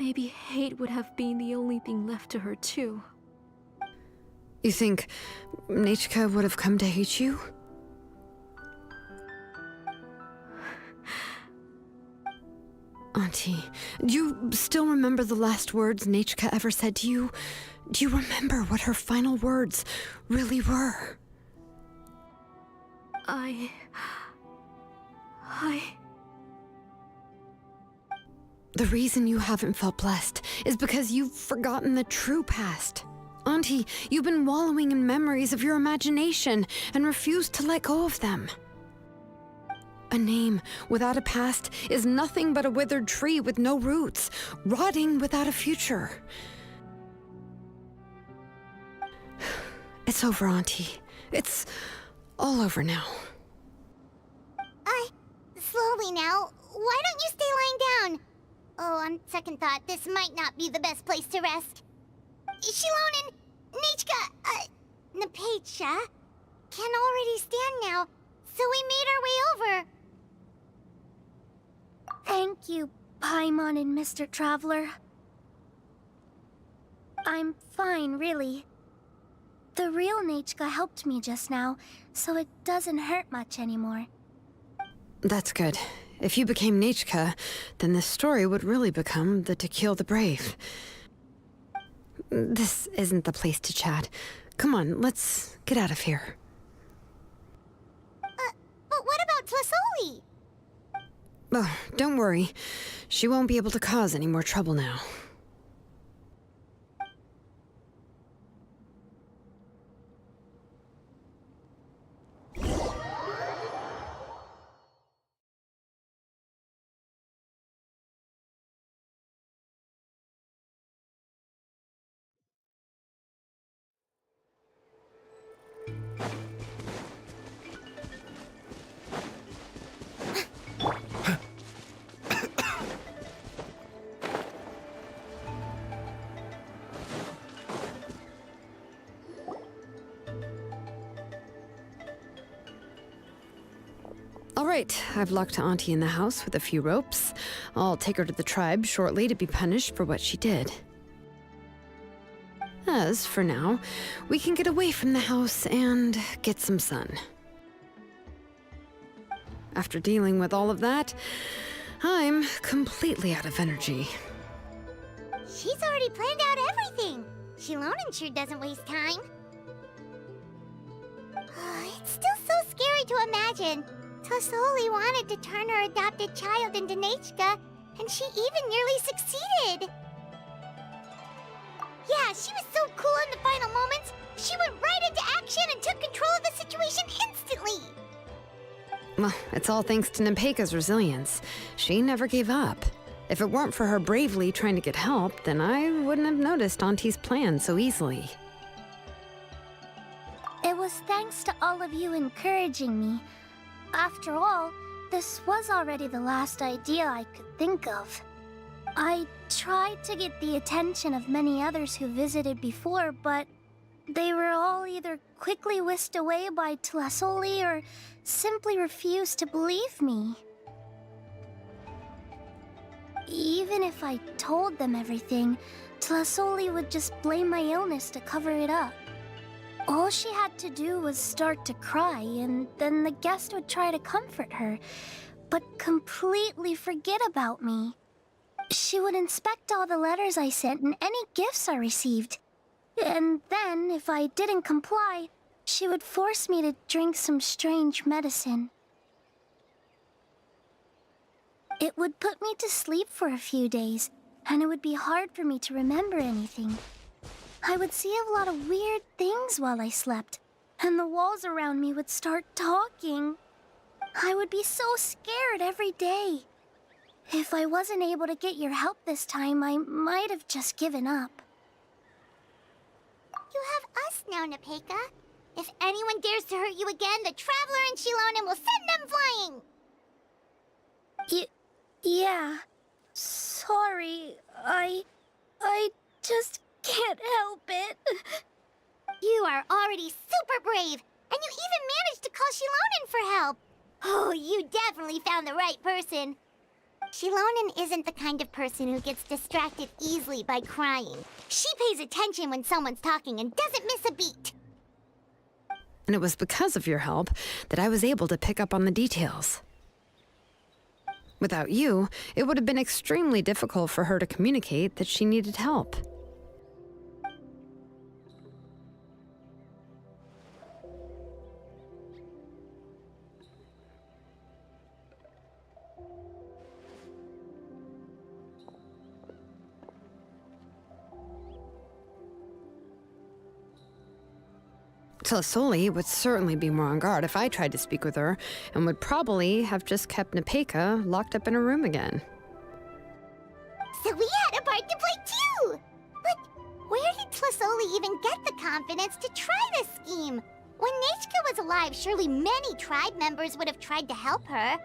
Maybe hate would have been the only thing left to her too. You think Nichka would have come to hate you? Auntie, do you still remember the last words Nichka ever said to you? Do you remember what her final words really were? The reason you haven't felt blessed is because you've forgotten the true past. Auntie, you've been wallowing in memories of your imagination and refused to let go of them. A name without a past is nothing but a withered tree with no roots, rotting without a future. It's over, Auntie. It's all over now. Slowly now. Why don't you stay lying down? Oh, on second thought, this might not be the best place to rest. Xilonen, Nichka, Napecha can already stand now, so we made our way over. Thank you, Paimon and Mr. Traveler. I'm fine, really. The real Nichka helped me just now, so it doesn't hurt much anymore. That's good. If you became Nichka, then this story would really become the To Kill the Brave. This isn't the place to chat. Come on, let's get out of here. But what about Tlasoli? Oh, don't worry. She won't be able to cause any more trouble now. All right, I've locked Auntie in the house with a few ropes. I'll take her to the tribe shortly to be punished for what she did. As for now, we can get away from the house and get some sun. After dealing with all of that, I'm completely out of energy. She's already planned out everything. Xilonen sure doesn't waste time. It's still so scary to imagine. Tlasoli wanted to turn her adopted child into Nichka, and she even nearly succeeded. Yeah, she was so cool in the final moments. She went right into action and took control of the situation instantly. Well, it's all thanks to Napecha's resilience. She never gave up. If it weren't for her bravely trying to get help, then I wouldn't have noticed Auntie's plan so easily. It was thanks to all of you encouraging me. After all, this was already the last idea I could think of. I tried to get the attention of many others who visited before, but they were all either quickly whisked away by Tlasoli or simply refused to believe me. Even if I told them everything, Tlasoli would just blame my illness to cover it up. All she had to do was start to cry, and then the guest would try to comfort her, but completely forget about me. She would inspect all the letters I sent and any gifts I received. And then, if I didn't comply, she would force me to drink some strange medicine. It would put me to sleep for a few days, and it would be hard for me to remember anything. I would see a lot of weird things while I slept, and the walls around me would start talking. I would be so scared every day. If I wasn't able to get your help this time, I might have just given up. You have us now, Napecha. If anyone dares to hurt you again, the Traveler and Xilonen will send them flying! Yeah. Sorry, I just can't help it. You are already super brave, and you even managed to call Xilonen for help. Oh, you definitely found the right person. Xilonen isn't the kind of person who gets distracted easily by crying. She pays attention when someone's talking and doesn't miss a beat. And it was because of your help that I was able to pick up on the details. Without you, it would have been extremely difficult for her to communicate that she needed help. Tlasoli would certainly be more on guard if I tried to speak with her, and would probably have just kept Nepeka locked up in her room again. So we had a part to play too! But where did Tlasoli even get the confidence to try this scheme? When Nechka was alive, surely many tribe members would have tried to help her.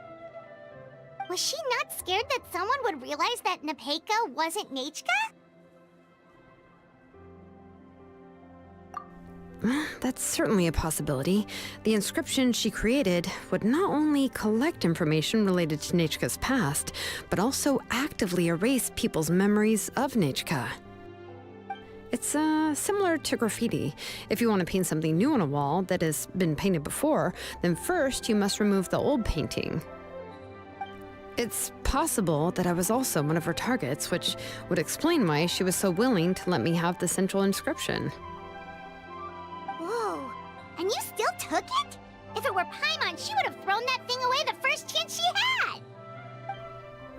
Was she not scared that someone would realize that Nepeka wasn't Nechka? That's certainly a possibility. The inscription she created would not only collect information related to Nechka's past, but also actively erase people's memories of Nechka. It's similar to graffiti. If you want to paint something new on a wall that has been painted before, then first you must remove the old painting. It's possible that I was also one of her targets, which would explain why she was so willing to let me have the central inscription. Whoa, and you still took it? If it were Paimon, she would have thrown that thing away the first chance she had!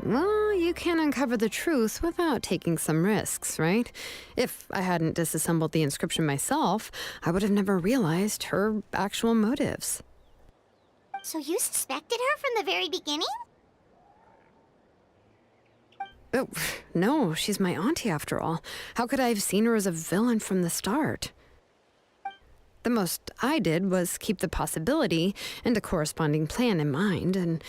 Well, you can't uncover the truth without taking some risks, right? If I hadn't disassembled the inscription myself, I would have never realized her actual motives. So you suspected her from the very beginning? Oh, no, she's my auntie after all. How could I have seen her as a villain from the start? The most I did was keep the possibility and a corresponding plan in mind, and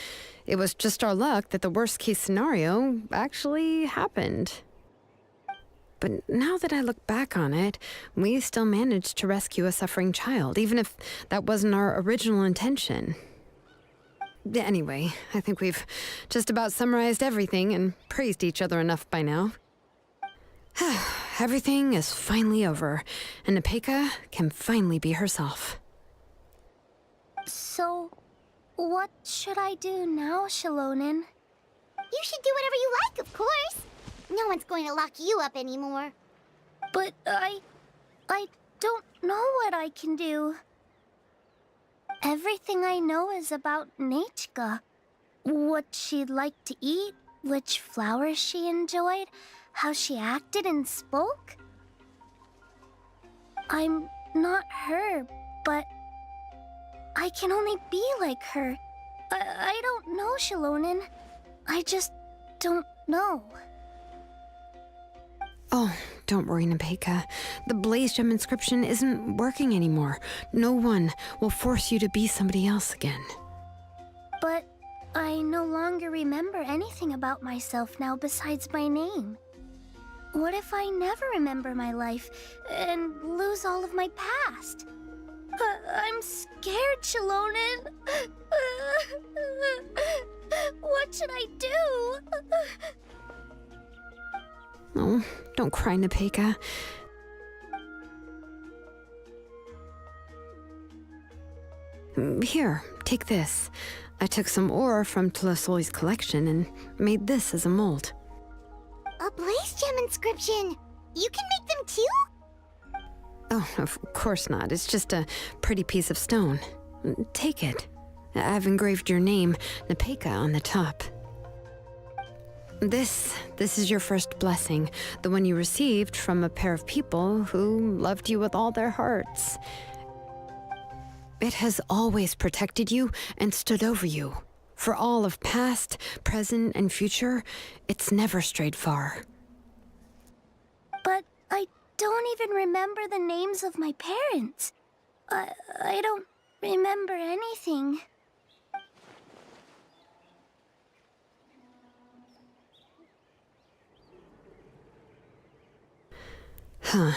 it was just our luck that the worst-case scenario actually happened. But now that I look back on it, we still managed to rescue a suffering child, even if that wasn't our original intention. Anyway, I think we've just about summarized everything and praised each other enough by now. Everything is finally over, and Nepeka can finally be herself. So, what should I do now, Xilonen? You should do whatever you like, of course. No one's going to lock you up anymore. But I don't know what I can do. Everything I know is about Nechka. What she'd like to eat, which flowers she enjoyed, how she acted and spoke. I'm not her, but I can only be like her. I don't know, Xilonen. I just don't know. Oh, don't worry, Nepeka. The Blaze Gem inscription isn't working anymore. No one will force you to be somebody else again. But I no longer remember anything about myself now besides my name. What if I never remember my life and lose all of my past? I'm scared, Xilonen. What should I do? Oh, don't cry, Nepeka. Here, take this. I took some ore from Tlasoli's collection and made this as a mold. A Blaze Gem inscription! You can make them too? Oh, of course not. It's just a pretty piece of stone. Take it. I've engraved your name, Nepeka, on the top. This is your first blessing, the one you received from a pair of people who loved you with all their hearts. It has always protected you and stood over you. For all of past, present, and future, it's never strayed far. But I don't even remember the names of my parents. I don't remember anything. Huh.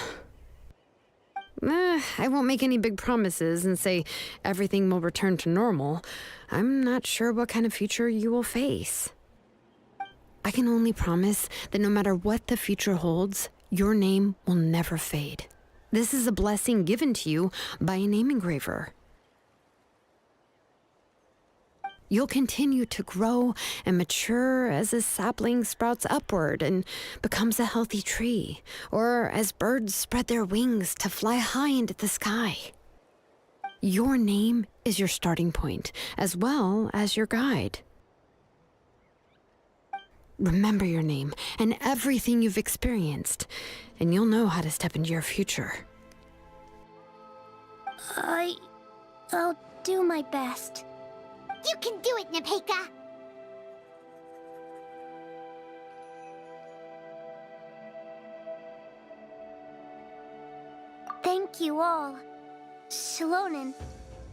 I won't make any big promises and say everything will return to normal. I'm not sure what kind of future you will face. I can only promise that no matter what the future holds, your name will never fade. This is a blessing given to you by a name engraver. You'll continue to grow and mature as a sapling sprouts upward and becomes a healthy tree, or as birds spread their wings to fly high into the sky. Your name is your starting point, as well as your guide. Remember your name and everything you've experienced, and you'll know how to step into your future. I'll do my best. You can do it, Nepeka! Thank you all. Xilonen,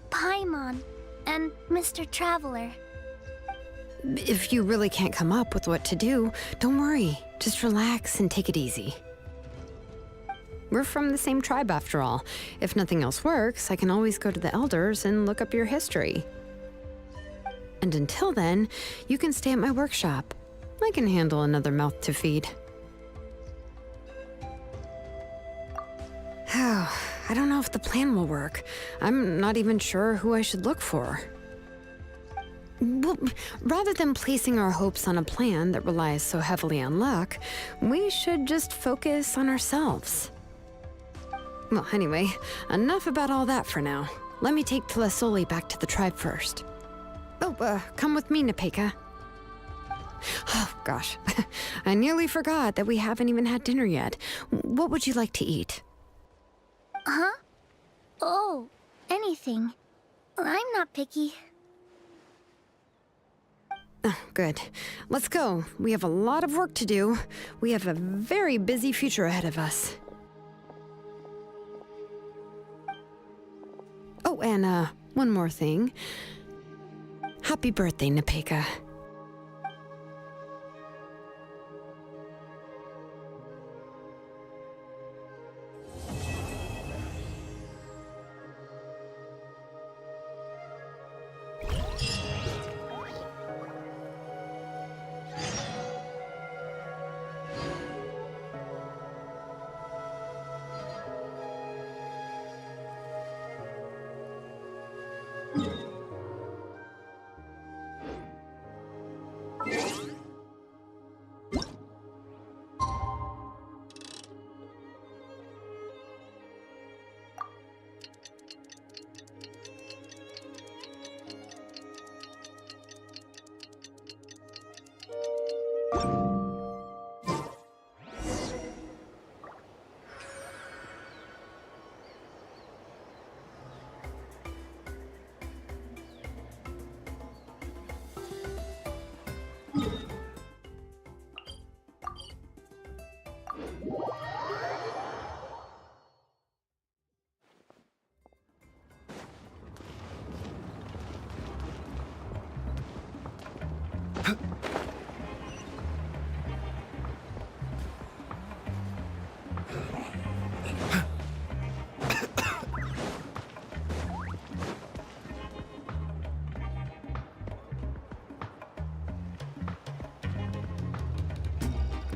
Paimon, and Mr. Traveler. If you really can't come up with what to do, don't worry. Just relax and take it easy. We're from the same tribe after all. If nothing else works, I can always go to the elders and look up your history. And until then, you can stay at my workshop. I can handle another mouth to feed. Oh, I don't know if the plan will work. I'm not even sure who I should look for. Well, rather than placing our hopes on a plan that relies so heavily on luck, we should just focus on ourselves. Well, anyway, enough about all that for now. Let me take Tlasoli back to the tribe first. Oh, come with me, Nepeka. Oh, gosh. I nearly forgot that we haven't even had dinner yet. What would you like to eat? Huh? Oh, anything. I'm not picky. Oh, good. Let's go. We have a lot of work to do. We have a very busy future ahead of us. Oh, and one more thing. Happy birthday, Nepeka.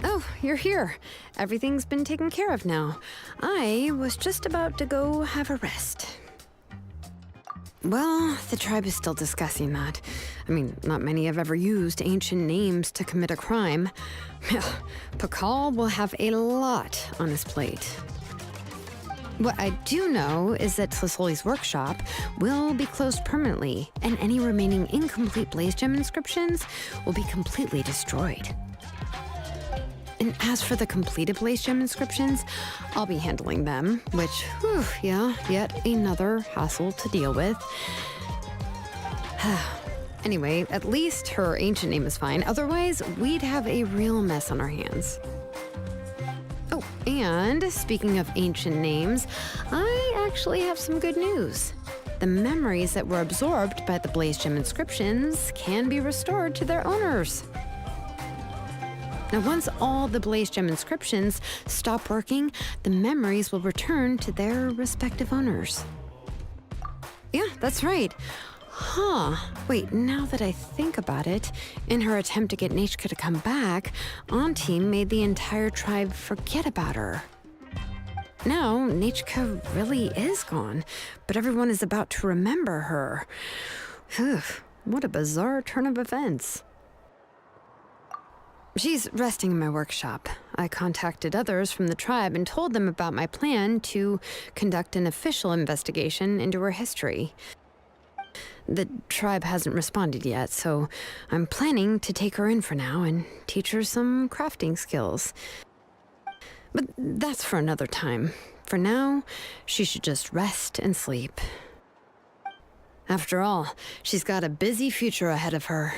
Oh, you're here. Everything's been taken care of now. I was just about to go have a rest. Well, the tribe is still discussing that. I mean, not many have ever used ancient names to commit a crime. Pakal will have a lot on his plate. What I do know is that Tlasoli's workshop will be closed permanently, and any remaining incomplete Blaze Gem inscriptions will be completely destroyed. And as for the completed Blaze Gem inscriptions, I'll be handling them, which, whew, yeah, yet another hassle to deal with. Anyway, at least her ancient name is fine. Otherwise, we'd have a real mess on our hands. Oh, and speaking of ancient names, I actually have some good news. The memories that were absorbed by the Blaze Gem inscriptions can be restored to their owners. Now, once all the Blaze Gem inscriptions stop working, the memories will return to their respective owners. Yeah, that's right. Huh. Wait, now that I think about it, in her attempt to get Nechka to come back, Auntie made the entire tribe forget about her. Now, Nechka really is gone, but everyone is about to remember her. Phew, what a bizarre turn of events. She's resting in my workshop. I contacted others from the tribe and told them about my plan to conduct an official investigation into her history. The tribe hasn't responded yet, so I'm planning to take her in for now and teach her some crafting skills. But that's for another time. For now, she should just rest and sleep. After all, she's got a busy future ahead of her.